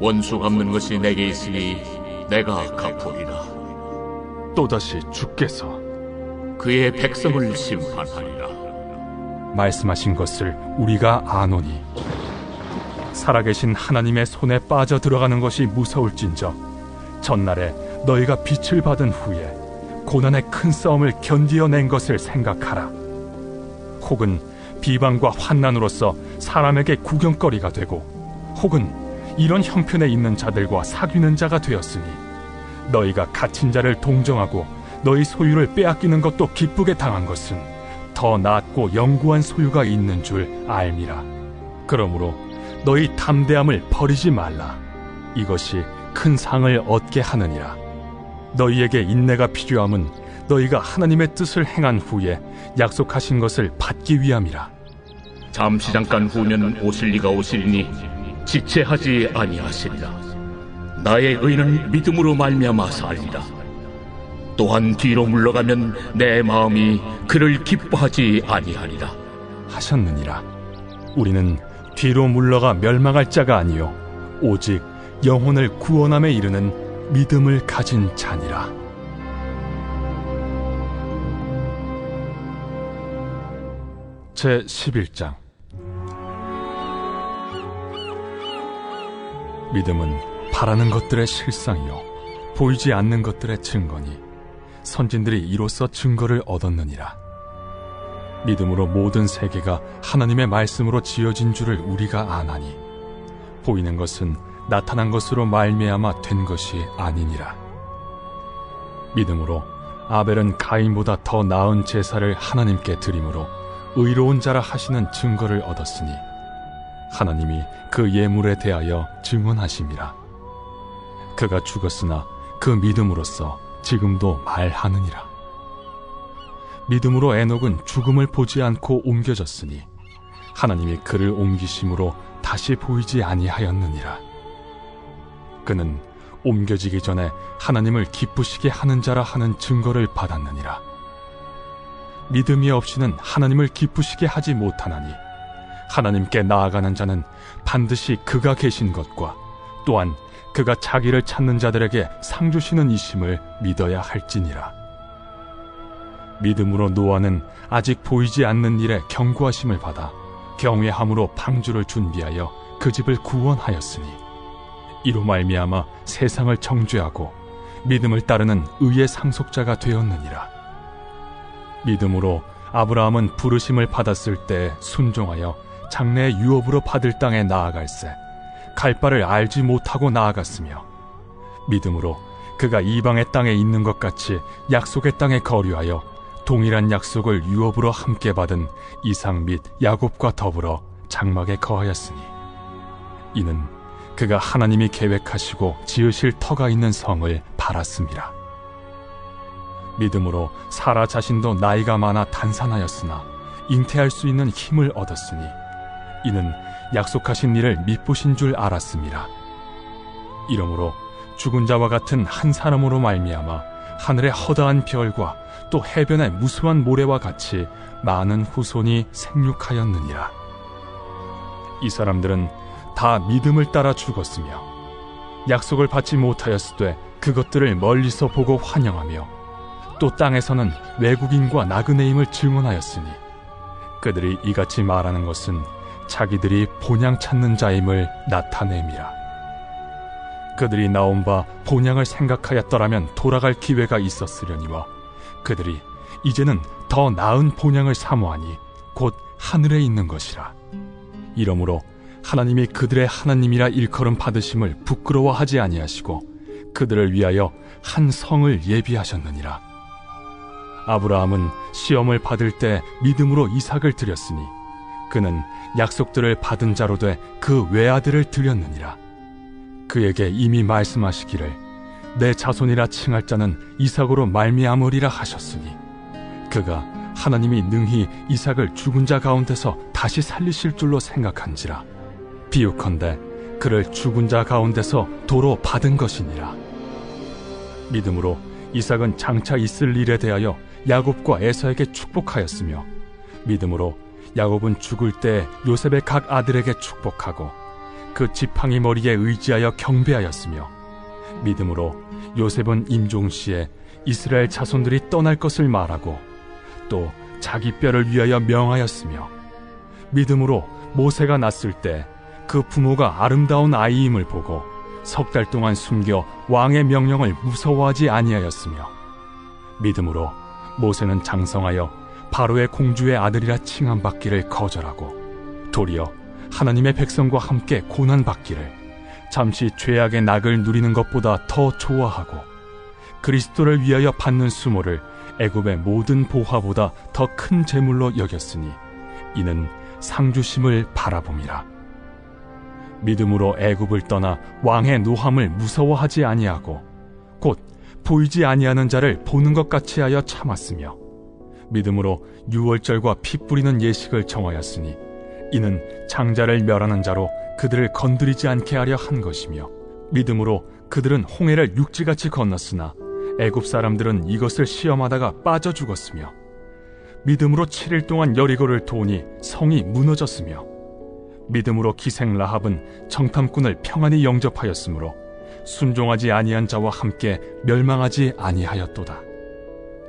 원수 갚는 것이 내게 있으니 내가 갚으리라. 또다시 주께서 그의 백성을 심판하리라 말씀하신 것을 우리가 아노니 살아계신 하나님의 손에 빠져 들어가는 것이 무서울진저 전날에 너희가 빛을 받은 후에 고난의 큰 싸움을 견디어낸 것을 생각하라. 혹은 비방과 환난으로서 사람에게 구경거리가 되고 혹은 이런 형편에 있는 자들과 사귀는 자가 되었으니 너희가 갇힌 자를 동정하고 너희 소유를 빼앗기는 것도 기쁘게 당한 것은 더 낫고 영구한 소유가 있는 줄 알미라. 그러므로 너희 담대함을 버리지 말라. 이것이 큰 상을 얻게 하느니라. 너희에게 인내가 필요함은 너희가 하나님의 뜻을 행한 후에 약속하신 것을 받기 위함이라. 잠시 잠깐 후면 오실 이가 오시리니 지체하지 아니하시리라. 나의 의는 믿음으로 말미암아 살리라. 또한 뒤로 물러가면 내 마음이 그를 기뻐하지 아니하리라 하셨느니라. 우리는 뒤로 물러가 멸망할 자가 아니요 오직 영혼을 구원함에 이르는 믿음을 가진 자니라. 제 11장. 믿음은 바라는 것들의 실상이요 보이지 않는 것들의 증거니 선진들이 이로써 증거를 얻었느니라. 믿음으로 모든 세계가 하나님의 말씀으로 지어진 줄을 우리가 아나니 보이는 것은 나타난 것으로 말미암아 된 것이 아니니라. 믿음으로 아벨은 가인보다 더 나은 제사를 하나님께 드림으로 의로운 자라 하시는 증거를 얻었으니 하나님이 그 예물에 대하여 증언하심이라. 그가 죽었으나 그 믿음으로써 지금도 말하느니라. 믿음으로 에녹은 죽음을 보지 않고 옮겨졌으니 하나님이 그를 옮기심으로 다시 보이지 아니하였느니라. 그는 옮겨지기 전에 하나님을 기쁘시게 하는 자라 하는 증거를 받았느니라. 믿음이 없이는 하나님을 기쁘시게 하지 못하나니 하나님께 나아가는 자는 반드시 그가 계신 것과 또한 그가 자기를 찾는 자들에게 상 주시는 이심을 믿어야 할지니라. 믿음으로 노아는 아직 보이지 않는 일에 경고하심을 받아 경외함으로 방주를 준비하여 그 집을 구원하였으니 이로 말미암아 세상을 정죄하고 믿음을 따르는 의의 상속자가 되었느니라. 믿음으로 아브라함은 부르심을 받았을 때 순종하여 장래의 유업으로 받을 땅에 나아갈새 갈 바를 알지 못하고 나아갔으며 믿음으로 그가 이방의 땅에 있는 것 같이 약속의 땅에 거류하여 동일한 약속을 유업으로 함께 받은 이삭 및 야곱과 더불어 장막에 거하였으니 이는 그가 하나님이 계획하시고 지으실 터가 있는 성을 바랐음이라. 믿음으로 사라 자신도 나이가 많아 단산하였으나 잉태할 수 있는 힘을 얻었으니 이는 약속하신 일을 미쁘신 줄 알았음이라. 이러므로 죽은 자와 같은 한 사람으로 말미암아 하늘의 허다한 별과 또 해변의 무수한 모래와 같이 많은 후손이 생육하였느니라. 이 사람들은 다 믿음을 따라 죽었으며 약속을 받지 못하였으되 그것들을 멀리서 보고 환영하며 또 땅에서는 외국인과 나그네임을 증언하였으니 그들이 이같이 말하는 것은 자기들이 본향 찾는 자임을 나타냄이라. 그들이 나온 바 본향을 생각하였더라면 돌아갈 기회가 있었으려니와 그들이 이제는 더 나은 본향을 사모하니 곧 하늘에 있는 것이라. 이러므로 하나님이 그들의 하나님이라 일컬음 받으심을 부끄러워하지 아니하시고 그들을 위하여 한 성을 예비하셨느니라. 아브라함은 시험을 받을 때 믿음으로 이삭을 드렸으니 그는 약속들을 받은 자로 돼 그 외아들을 드렸느니라. 그에게 이미 말씀하시기를 내 자손이라 칭할 자는 이삭으로 말미암으리라 하셨으니 그가 하나님이 능히 이삭을 죽은 자 가운데서 다시 살리실 줄로 생각한지라. 비유컨대 그를 죽은 자 가운데서 도로 받은 것이니라. 믿음으로 이삭은 장차 있을 일에 대하여 야곱과 에서에게 축복하였으며 믿음으로 야곱은 죽을 때 요셉의 각 아들에게 축복하고 그 지팡이 머리에 의지하여 경배하였으며 믿음으로 요셉은 임종시에 이스라엘 자손들이 떠날 것을 말하고 또 자기 뼈를 위하여 명하였으며 믿음으로 모세가 낳았을 때 그 부모가 아름다운 아이임을 보고 석 달 동안 숨겨 왕의 명령을 무서워하지 아니하였으며 믿음으로 모세는 장성하여 바로의 공주의 아들이라 칭함받기를 거절하고 도리어 하나님의 백성과 함께 고난받기를 잠시 죄악의 낙을 누리는 것보다 더 좋아하고 그리스도를 위하여 받는 수모를 애굽의 모든 보화보다 더 큰 재물로 여겼으니 이는 상주심을 바라봄이라. 믿음으로 애굽을 떠나 왕의 노함을 무서워하지 아니하고 곧 보이지 아니하는 자를 보는 것 같이 하여 참았으며 믿음으로 유월절과 피 뿌리는 예식을 정하였으니 이는 장자를 멸하는 자로 그들을 건드리지 않게 하려 한 것이며 믿음으로 그들은 홍해를 육지같이 건넜으나 애굽 사람들은 이것을 시험하다가 빠져 죽었으며 믿음으로 7일 동안 여리고를 도우니 성이 무너졌으며 믿음으로 기생 라합은 정탐꾼을 평안히 영접하였으므로 순종하지 아니한 자와 함께 멸망하지 아니하였도다.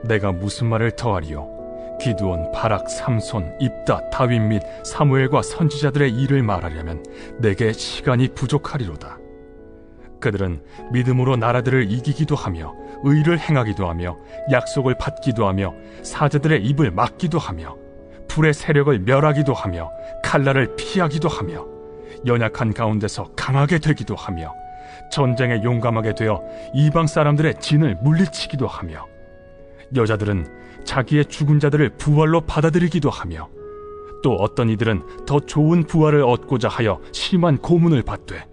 내가 무슨 말을 더하리요? 기드온, 바락, 삼손, 입다, 다윗 및 사무엘과 선지자들의 일을 말하려면 내게 시간이 부족하리로다. 그들은 믿음으로 나라들을 이기기도 하며 의를 행하기도 하며 약속을 받기도 하며 사제들의 입을 막기도 하며 불의 세력을 멸하기도 하며 칼날을 피하기도 하며 연약한 가운데서 강하게 되기도 하며 전쟁에 용감하게 되어 이방 사람들의 진을 물리치기도 하며 여자들은 자기의 죽은 자들을 부활로 받아들이기도 하며 또 어떤 이들은 더 좋은 부활을 얻고자 하여 심한 고문을 받되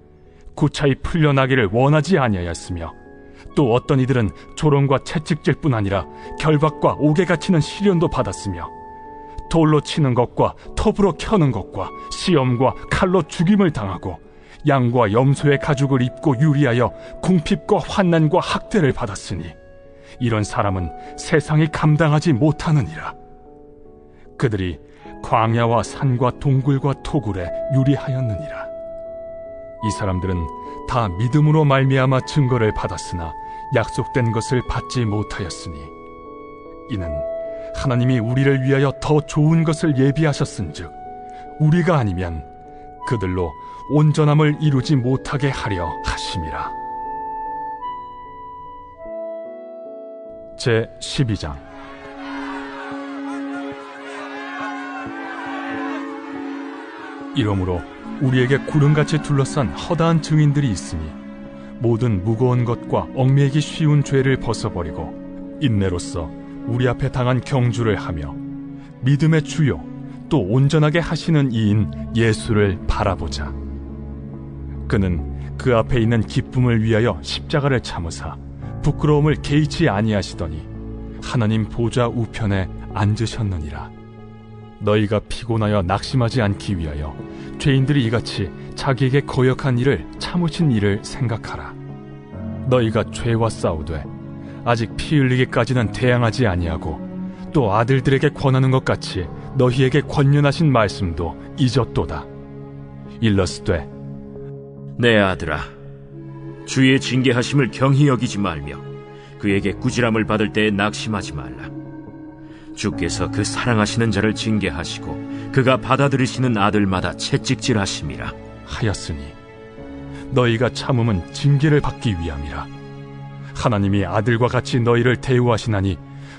구차히 풀려나기를 원하지 아니하였으며 또 어떤 이들은 조롱과 채찍질 뿐 아니라 결박과 옥에 갇히는 시련도 받았으며 돌로 치는 것과 톱으로 켜는 것과 시험과 칼로 죽임을 당하고 양과 염소의 가죽을 입고 유리하여 궁핍과 환난과 학대를 받았으니 이런 사람은 세상이 감당하지 못하느니라. 그들이 광야와 산과 동굴과 토굴에 유리하였느니라. 이 사람들은 다 믿음으로 말미암아 증거를 받았으나 약속된 것을 받지 못하였으니 이는 하나님이 우리를 위하여 더 좋은 것을 예비하셨은즉 우리가 아니면 그들로 온전함을 이루지 못하게 하려 하심이라. 제 12장. 이러므로 우리에게 구름같이 둘러싼 허다한 증인들이 있으니 모든 무거운 것과 얽매이기 쉬운 죄를 벗어버리고 인내로써 우리 앞에 당한 경주를 하며 믿음의 주요 또 온전하게 하시는 이인 예수를 바라보자. 그는 그 앞에 있는 기쁨을 위하여 십자가를 참으사 부끄러움을 개의치 아니하시더니 하나님 보좌 우편에 앉으셨느니라. 너희가 피곤하여 낙심하지 않기 위하여 죄인들이 이같이 자기에게 거역한 일을 참으신 일을 생각하라. 너희가 죄와 싸우되 아직 피 흘리기까지는 대항하지 아니하고 또 아들들에게 권하는 것 같이 너희에게 권면하신 말씀도 잊었도다. 일러스되 내 아들아, 주의 징계하심을 경히 여기지 말며 그에게 꾸지람을 받을 때에 낙심하지 말라. 주께서 그 사랑하시는 자를 징계하시고 그가 받아들이시는 아들마다 채찍질하심이라 하였으니 너희가 참음은 징계를 받기 위함이라. 하나님이 아들과 같이 너희를 대우하시나니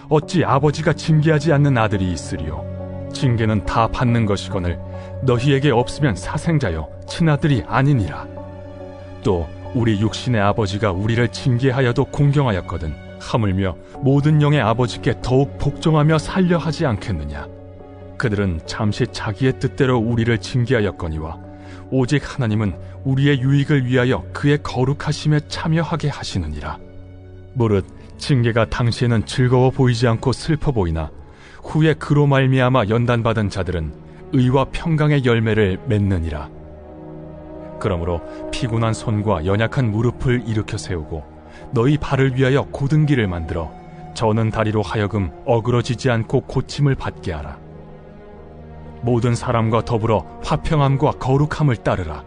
어찌 아버지가 징계하지 않는 아들이 있으리요. 징계는 다 받는 것이거늘 너희에게 없으면 사생자여 친아들이 아니니라. 또 우리 육신의 아버지가 우리를 징계하여도 공경하였거든 하물며 모든 영의 아버지께 더욱 복종하며 살려 하지 않겠느냐. 그들은 잠시 자기의 뜻대로 우리를 징계하였거니와 오직 하나님은 우리의 유익을 위하여 그의 거룩하심에 참여하게 하시느니라. 무릇 징계가 당시에는 즐거워 보이지 않고 슬퍼 보이나 후에 그로 말미암아 연단받은 자들은 의와 평강의 열매를 맺느니라. 그러므로 피곤한 손과 연약한 무릎을 일으켜 세우고 너희 발을 위하여 곧은 길을 만들어 저는 다리로 하여금 어그러지지 않고 고침을 받게 하라. 모든 사람과 더불어 화평함과 거룩함을 따르라.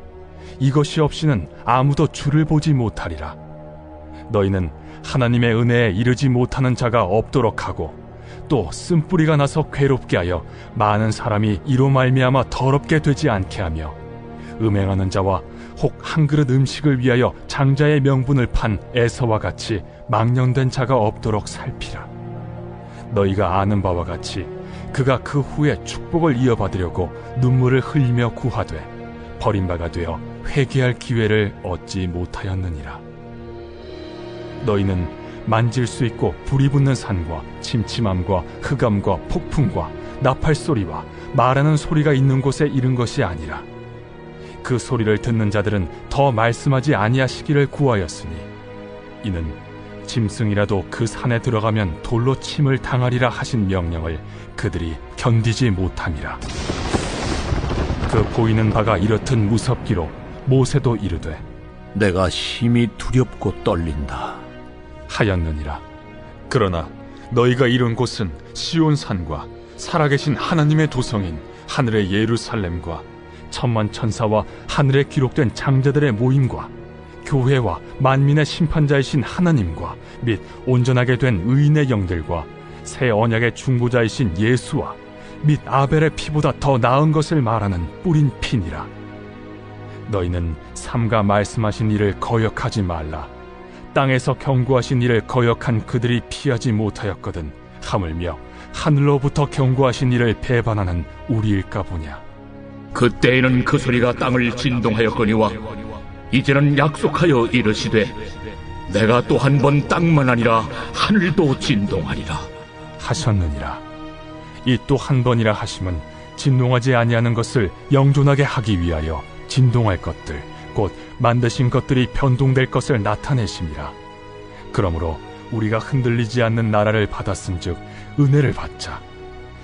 이것이 없이는 아무도 주를 보지 못하리라. 너희는 하나님의 은혜에 이르지 못하는 자가 없도록 하고 또 쓴뿌리가 나서 괴롭게 하여 많은 사람이 이로 말미암아 더럽게 되지 않게 하며 음행하는 자와 혹 한 그릇 음식을 위하여 장자의 명분을 판 에서와 같이 망령된 자가 없도록 살피라. 너희가 아는 바와 같이 그가 그 후에 축복을 이어받으려고 눈물을 흘리며 구하되 버림바가 되어 회개할 기회를 얻지 못하였느니라. 너희는 만질 수 있고 불이 붙는 산과 침침함과 흑암과 폭풍과 나팔소리와 말하는 소리가 있는 곳에 이른 것이 아니라 그 소리를 듣는 자들은 더 말씀하지 아니하시기를 구하였으니 이는 짐승이라도 그 산에 들어가면 돌로 침을 당하리라 하신 명령을 그들이 견디지 못함이라. 그 보이는 바가 이렇듯 무섭기로 모세도 이르되 내가 심히 두렵고 떨린다 하였느니라. 그러나 너희가 이룬 곳은 시온산과 살아계신 하나님의 도성인 하늘의 예루살렘과 천만 천사와 하늘에 기록된 장자들의 모임과 교회와 만민의 심판자이신 하나님과 및 온전하게 된 의인의 영들과 새 언약의 중보자이신 예수와 및 아벨의 피보다 더 나은 것을 말하는 뿌린 피니라. 너희는 삼가 말씀하신 일을 거역하지 말라. 땅에서 경고하신 일을 거역한 그들이 피하지 못하였거든 하물며 하늘로부터 경고하신 일을 배반하는 우리일까 보냐. 그때에는 그 소리가 땅을 진동하였거니와 이제는 약속하여 이르시되 내가 또 한 번 땅만 아니라 하늘도 진동하리라 하셨느니라. 이 또 한 번이라 하심은 진동하지 아니하는 것을 영존하게 하기 위하여 진동할 것들 곧 만드신 것들이 변동될 것을 나타내심이라. 그러므로 우리가 흔들리지 않는 나라를 받았은즉 은혜를 받자.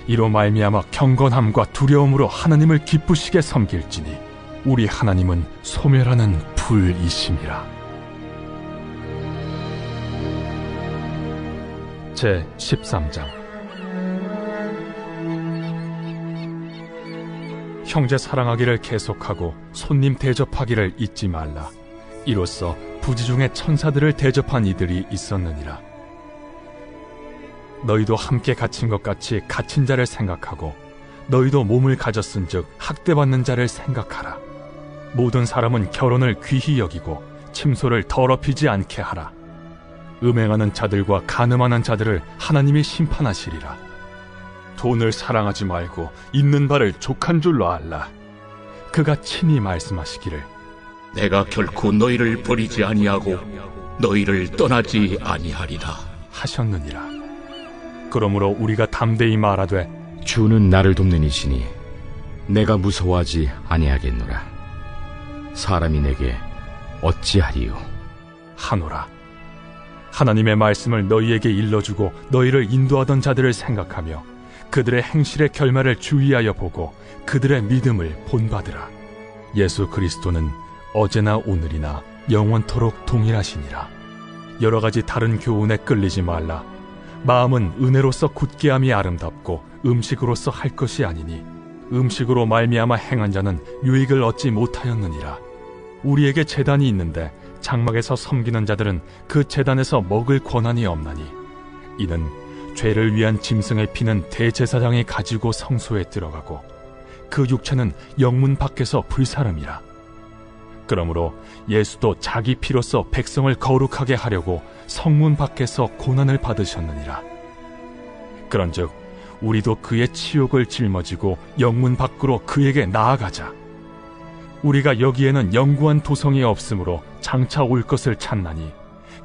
이로 말미암아 경건함과 두려움으로 하나님을 기쁘시게 섬길지니 우리 하나님은 소멸하는 불이심이라. 제 13장. 형제 사랑하기를 계속하고 손님 대접하기를 잊지 말라. 이로써 부지 중에 천사들을 대접한 이들이 있었느니라. 너희도 함께 갇힌 것 같이 갇힌 자를 생각하고 너희도 몸을 가졌은즉 학대받는 자를 생각하라. 모든 사람은 결혼을 귀히 여기고 침소를 더럽히지 않게 하라. 음행하는 자들과 간음하는 자들을 하나님이 심판하시리라. 돈을 사랑하지 말고 있는 바를 족한 줄로 알라. 그가 친히 말씀하시기를 내가 결코 너희를 버리지 아니하고 너희를 떠나지 아니하리라 하셨느니라. 그러므로 우리가 담대히 말하되 주는 나를 돕는 이시니 내가 무서워하지 아니하겠노라. 사람이 내게 어찌하리요 하노라. 하나님의 말씀을 너희에게 일러주고 너희를 인도하던 자들을 생각하며 그들의 행실의 결말을 주의하여 보고 그들의 믿음을 본받으라. 예수 그리스도는 어제나 오늘이나 영원토록 동일하시니라. 여러 가지 다른 교훈에 끌리지 말라. 마음은 은혜로서 굳게함이 아름답고 음식으로서 할 것이 아니니 음식으로 말미암아 행한 자는 유익을 얻지 못하였느니라. 우리에게 제단이 있는데 장막에서 섬기는 자들은 그 제단에서 먹을 권한이 없나니 이는 죄를 위한 짐승의 피는 대제사장이 가지고 성소에 들어가고 그 육체는 영문 밖에서 불사름이라. 그러므로 예수도 자기 피로써 백성을 거룩하게 하려고 성문 밖에서 고난을 받으셨느니라. 그런즉 우리도 그의 치욕을 짊어지고 영문 밖으로 그에게 나아가자. 우리가 여기에는 영구한 도성이 없으므로 장차 올 것을 찾나니,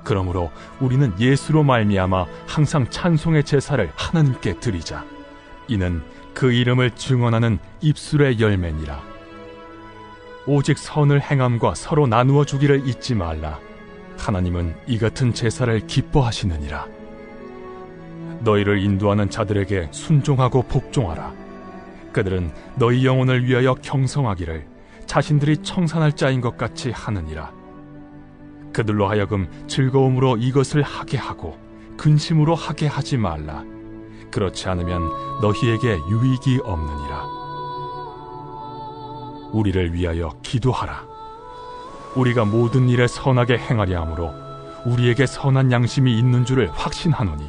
그러므로 우리는 예수로 말미암아 항상 찬송의 제사를 하나님께 드리자. 이는 그 이름을 증언하는 입술의 열매니라. 오직 선을 행함과 서로 나누어 주기를 잊지 말라. 하나님은 이 같은 제사를 기뻐하시느니라. 너희를 인도하는 자들에게 순종하고 복종하라. 그들은 너희 영혼을 위하여 경성하기를 자신들이 청산할 자인 것 같이 하느니라. 그들로 하여금 즐거움으로 이것을 하게 하고 근심으로 하게 하지 말라. 그렇지 않으면 너희에게 유익이 없느니라. 우리를 위하여 기도하라. 우리가 모든 일에 선하게 행하려 하므로 우리에게 선한 양심이 있는 줄을 확신하노니,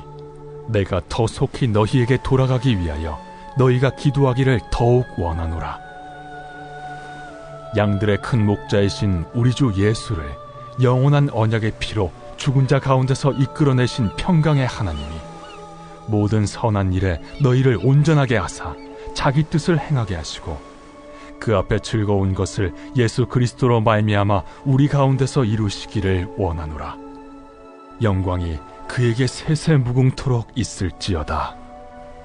내가 더 속히 너희에게 돌아가기 위하여 너희가 기도하기를 더욱 원하노라. 양들의 큰 목자이신 우리 주 예수를 영원한 언약의 피로 죽은 자 가운데서 이끌어내신 평강의 하나님이 모든 선한 일에 너희를 온전하게 하사 자기 뜻을 행하게 하시고, 그 앞에 즐거운 것을 예수 그리스도로 말미암아 우리 가운데서 이루시기를 원하노라. 영광이 그에게 세세 무궁토록 있을지어다.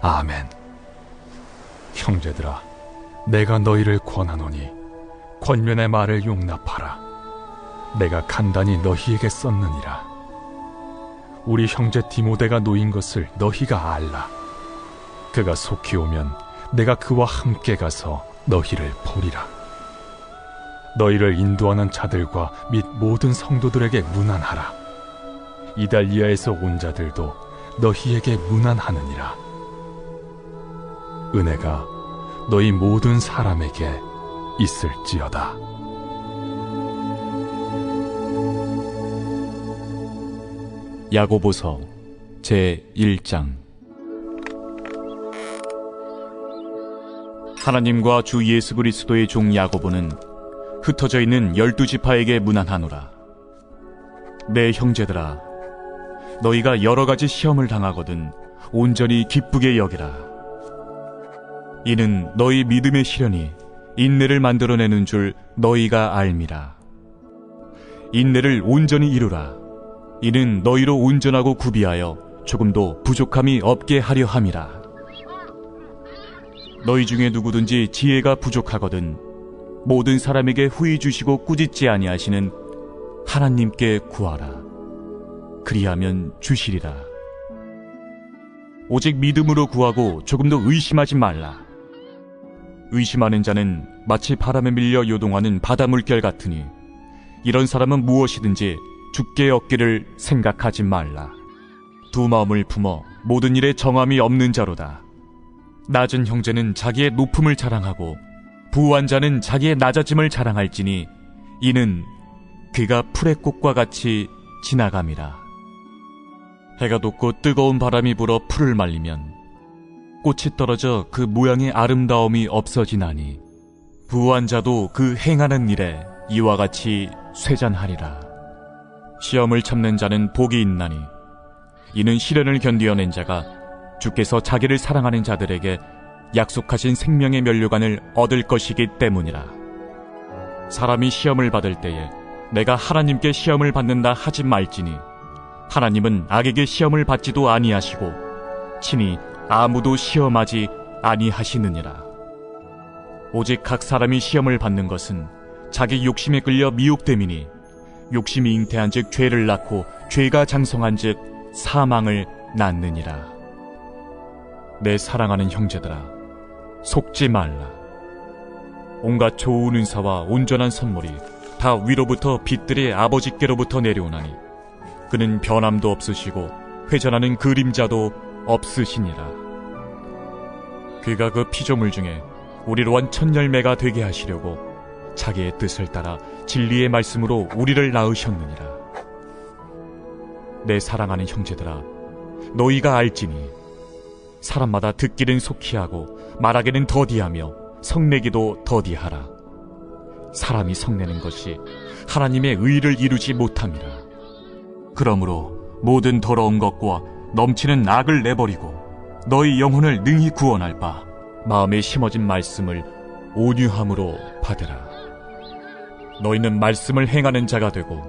아멘. 형제들아, 내가 너희를 권하노니 권면의 말을 용납하라. 내가 간단히 너희에게 썼느니라. 우리 형제 디모데가 놓인 것을 너희가 알라. 그가 속히 오면 내가 그와 함께 가서 너희를 보리라. 너희를 인도하는 자들과 및 모든 성도들에게 문안하라. 이달리아에서 온 자들도 너희에게 문안하느니라. 은혜가 너희 모든 사람에게 있을지어다. 야고보서 제1장. 하나님과 주 예수 그리스도의 종 야고보는 흩어져 있는 12지파에게 문안하노라. 내 형제들아, 너희가 여러 가지 시험을 당하거든 온전히 기쁘게 여기라. 이는 너희 믿음의 시련이 인내를 만들어내는 줄 너희가 알미라. 인내를 온전히 이루라. 이는 너희로 온전하고 구비하여 조금도 부족함이 없게 하려 함이라. 너희 중에 누구든지 지혜가 부족하거든 모든 사람에게 후히 주시고 꾸짖지 아니하시는 하나님께 구하라. 그리하면 주시리라. 오직 믿음으로 구하고 조금도 의심하지 말라. 의심하는 자는 마치 바람에 밀려 요동하는 바다 물결 같으니, 이런 사람은 무엇이든지 주께 얻기를 생각하지 말라. 두 마음을 품어 모든 일에 정함이 없는 자로다. 낮은 형제는 자기의 높음을 자랑하고 부한 자는 자기의 낮아짐을 자랑할지니, 이는 그가 풀의 꽃과 같이 지나감이라. 해가 돋고 뜨거운 바람이 불어 풀을 말리면 꽃이 떨어져 그 모양의 아름다움이 없어지나니, 부한 자도 그 행하는 일에 이와 같이 쇠잔하리라. 시험을 참는 자는 복이 있나니, 이는 시련을 견디어낸 자가 주께서 자기를 사랑하는 자들에게 약속하신 생명의 면류관을 얻을 것이기 때문이라. 사람이 시험을 받을 때에 내가 하나님께 시험을 받는다 하지 말지니, 하나님은 악에게 시험을 받지도 아니하시고 친히 아무도 시험하지 아니하시느니라. 오직 각 사람이 시험을 받는 것은 자기 욕심에 끌려 미혹됨이니, 욕심이 잉태한 즉 죄를 낳고 죄가 장성한 즉 사망을 낳느니라. 내 사랑하는 형제들아, 속지 말라. 온갖 좋은 은사와 온전한 선물이 다 위로부터 빛들의 아버지께로부터 내려오나니, 그는 변함도 없으시고 회전하는 그림자도 없으시니라. 그가 그 피조물 중에 우리로 한 첫 열매가 되게 하시려고 자기의 뜻을 따라 진리의 말씀으로 우리를 낳으셨느니라. 내 사랑하는 형제들아, 너희가 알지니 사람마다 듣기는 속히 하고 말하기는 더디하며 성내기도 더디하라. 사람이 성내는 것이 하나님의 의를 이루지 못함이라. 그러므로 모든 더러운 것과 넘치는 악을 내버리고 너희 영혼을 능히 구원할 바 마음에 심어진 말씀을 온유함으로 받으라. 너희는 말씀을 행하는 자가 되고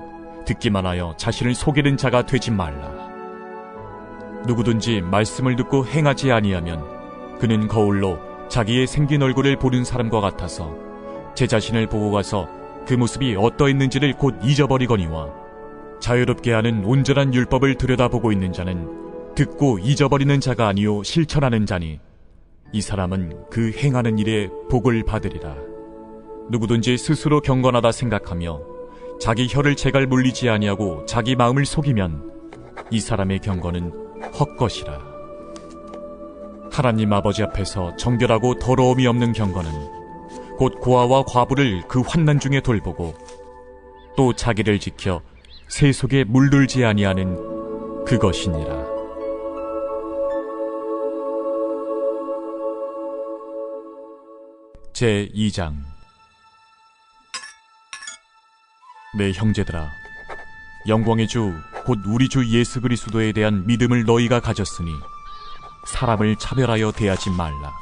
듣기만 하여 자신을 속이는 자가 되지 말라. 누구든지 말씀을 듣고 행하지 아니하면 그는 거울로 자기의 생긴 얼굴을 보는 사람과 같아서 제 자신을 보고 가서 그 모습이 어떠했는지를 곧 잊어버리거니와, 자유롭게 하는 온전한 율법을 들여다보고 있는 자는 듣고 잊어버리는 자가 아니요 실천하는 자니 이 사람은 그 행하는 일에 복을 받으리라. 누구든지 스스로 경건하다 생각하며 자기 혀를 제갈 물리지 아니하고 자기 마음을 속이면 이 사람의 경건은 헛것이라. 하나님 아버지 앞에서 정결하고 더러움이 없는 경건은 곧 고아와 과부를 그 환난 중에 돌보고 또 자기를 지켜 새 속에 물들지 아니하는 그것이니라. 제2장. 내 형제들아, 영광의 주 곧 우리 주 예수 그리스도에 대한 믿음을 너희가 가졌으니 사람을 차별하여 대하지 말라.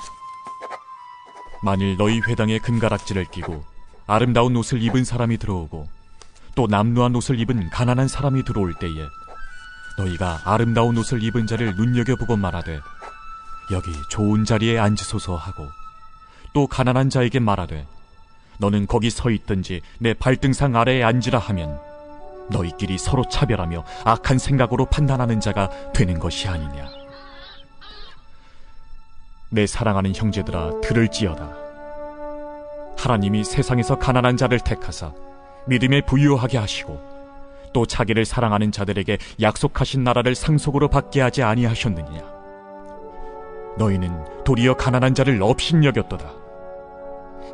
만일 너희 회당에 금가락지를 끼고 아름다운 옷을 입은 사람이 들어오고 또 남루한 옷을 입은 가난한 사람이 들어올 때에 너희가 아름다운 옷을 입은 자를 눈여겨보고 말하되 여기 좋은 자리에 앉으소서 하고, 또 가난한 자에게 말하되 너는 거기 서 있든지 내 발등상 아래에 앉으라 하면 너희끼리 서로 차별하며 악한 생각으로 판단하는 자가 되는 것이 아니냐. 내 사랑하는 형제들아, 들을지어다. 하나님이 세상에서 가난한 자를 택하사 믿음에 부유하게 하시고 또 자기를 사랑하는 자들에게 약속하신 나라를 상속으로 받게 하지 아니하셨느냐. 너희는 도리어 가난한 자를 업신여겼도다.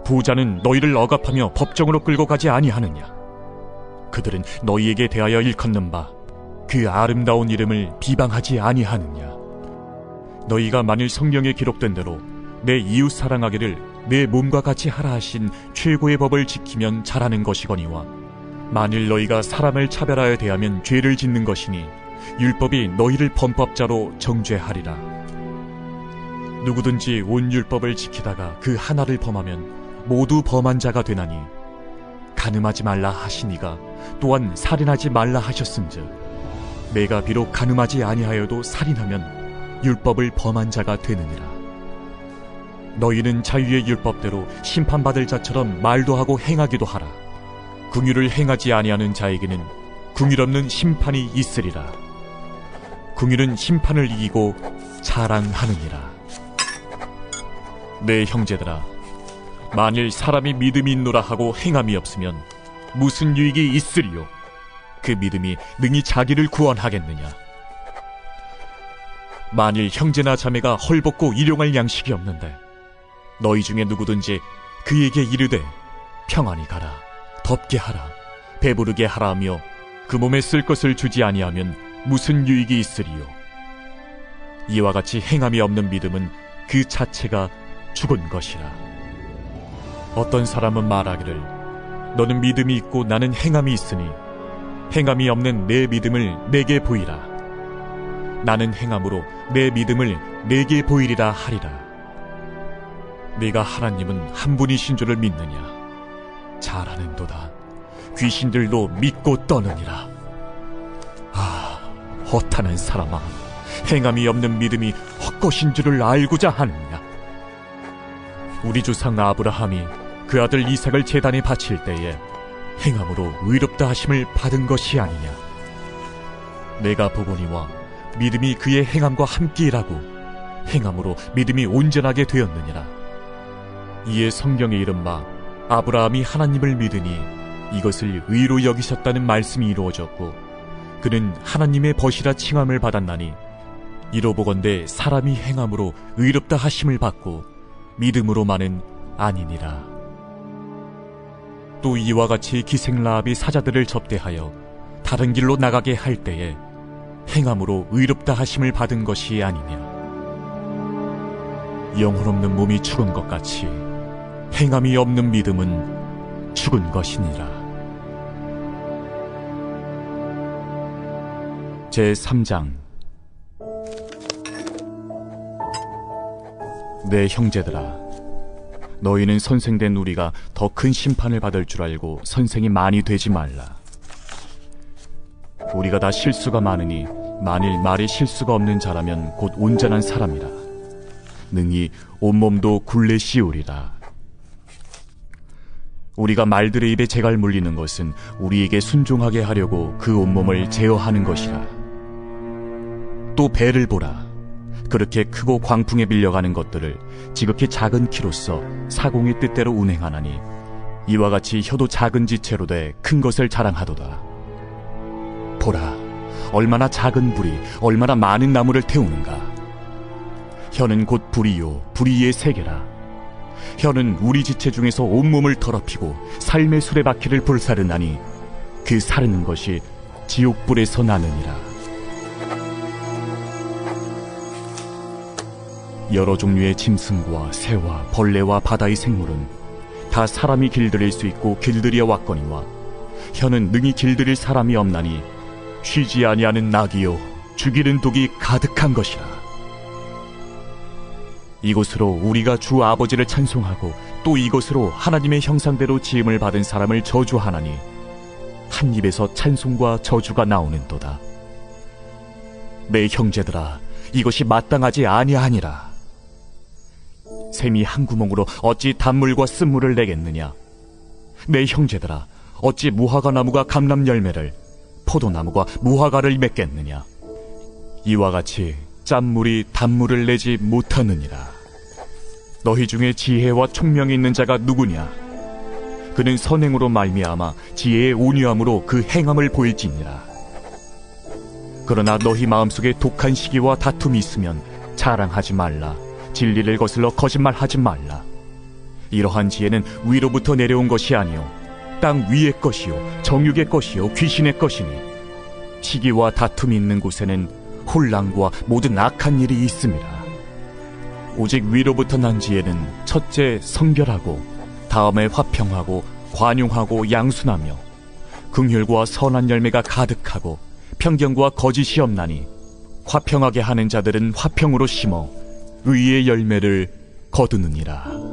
부자는 너희를 억압하며 법정으로 끌고 가지 아니하느냐. 그들은 너희에게 대하여 일컫는 바 그 아름다운 이름을 비방하지 아니하느냐. 너희가 만일 성경에 기록된 대로 내 이웃 사랑하기를 내 몸과 같이 하라 하신 최고의 법을 지키면 잘하는 것이거니와, 만일 너희가 사람을 차별하여 대하면 죄를 짓는 것이니 율법이 너희를 범법자로 정죄하리라. 누구든지 온 율법을 지키다가 그 하나를 범하면 모두 범한 자가 되나니, 간음하지 말라 하시니가 또한 살인하지 말라 하셨음즉 내가 비록 간음하지 아니하여도 살인하면 율법을 범한 자가 되느니라. 너희는 자유의 율법대로 심판받을 자처럼 말도 하고 행하기도 하라. 긍휼을 행하지 아니하는 자에게는 긍휼 없는 심판이 있으리라. 긍휼은 심판을 이기고 자랑하느니라. 내 형제들아, 만일 사람이 믿음이 있노라 하고 행함이 없으면 무슨 유익이 있으리요? 그 믿음이 능히 자기를 구원하겠느냐? 만일 형제나 자매가 헐벗고 일용할 양식이 없는데 너희 중에 누구든지 그에게 이르되 평안히 가라, 덥게 하라, 배부르게 하라 하며 그 몸에 쓸 것을 주지 아니하면 무슨 유익이 있으리요? 이와 같이 행함이 없는 믿음은 그 자체가 죽은 것이라. 어떤 사람은 말하기를 너는 믿음이 있고 나는 행함이 있으니 행함이 없는 내 믿음을 내게 보이라. 나는 행함으로 내 믿음을 내게 보이리라 하리라. 네가 하나님은 한 분이신 줄을 믿느냐? 잘하는도다. 귀신들도 믿고 떠느니라. 아, 허탄한 사람아, 행함이 없는 믿음이 헛것인 줄을 알고자 하느냐? 우리 조상 아브라함이 그 아들 이삭을 제단에 바칠 때에 행함으로 의롭다 하심을 받은 것이 아니냐. 내가 보거니와 믿음이 그의 행함과 함께 일하고 행함으로 믿음이 온전하게 되었느니라. 이에 성경에 이른바 아브라함이 하나님을 믿으니 이것을 의로 여기셨다는 말씀이 이루어졌고, 그는 하나님의 벗이라 칭함을 받았나니 이로 보건대 사람이 행함으로 의롭다 하심을 받고 믿음으로만은 아니니라. 또 이와 같이 기생라합이 사자들을 접대하여 다른 길로 나가게 할 때에 행함으로 의롭다 하심을 받은 것이 아니냐. 영혼 없는 몸이 죽은 것 같이 행함이 없는 믿음은 죽은 것이니라. 제3장. 내 형제들아, 너희는 선생된 우리가 더 큰 심판을 받을 줄 알고 선생이 많이 되지 말라. 우리가 다 실수가 많으니 만일 말이 실수가 없는 자라면 곧 온전한 사람이라. 능히 온몸도 굴레 씌우리라. 우리가 말들의 입에 재갈 물리는 것은 우리에게 순종하게 하려고 그 온몸을 제어하는 것이라. 또 배를 보라. 그렇게 크고 광풍에 밀려가는 것들을 지극히 작은 키로써 사공의 뜻대로 운행하나니 이와 같이 혀도 작은 지체로 돼 큰 것을 자랑하도다. 보라, 얼마나 작은 불이 얼마나 많은 나무를 태우는가. 혀는 곧 불이요 불이의 세계라. 혀는 우리 지체 중에서 온몸을 더럽히고 삶의 수레바퀴를 불사르나니 그 사르는 것이 지옥불에서 나느니라. 여러 종류의 짐승과 새와 벌레와 바다의 생물은 다 사람이 길들일 수 있고 길들여 왔거니와 혀는 능히 길들일 사람이 없나니 쉬지 아니하는 낙이요 죽이는 독이 가득한 것이라. 이곳으로 우리가 주 아버지를 찬송하고 또 이곳으로 하나님의 형상대로 지음을 받은 사람을 저주하나니 한 입에서 찬송과 저주가 나오는도다. 내 형제들아, 이것이 마땅하지 아니하니라. 샘이 한 구멍으로 어찌 단물과 쓴물을 내겠느냐. 내 형제들아, 어찌 무화과 나무가 감람 열매를, 포도나무가 무화과를 맺겠느냐. 이와 같이 짠물이 단물을 내지 못하느니라. 너희 중에 지혜와 총명이 있는 자가 누구냐? 그는 선행으로 말미암아 지혜의 온유함으로 그 행함을 보일지니라. 그러나 너희 마음속에 독한 시기와 다툼이 있으면 자랑하지 말라. 진리를 거슬러 거짓말하지 말라. 이러한 지혜는 위로부터 내려온 것이 아니요 땅 위의 것이요 정육의 것이요 귀신의 것이니 시기와 다툼이 있는 곳에는 혼란과 모든 악한 일이 있음이라. 오직 위로부터 난 지혜는 첫째 성결하고 다음에 화평하고 관용하고 양순하며 긍휼과 선한 열매가 가득하고 편견과 거짓이 없나니 화평하게 하는 자들은 화평으로 심어 의의 열매를 거두느니라.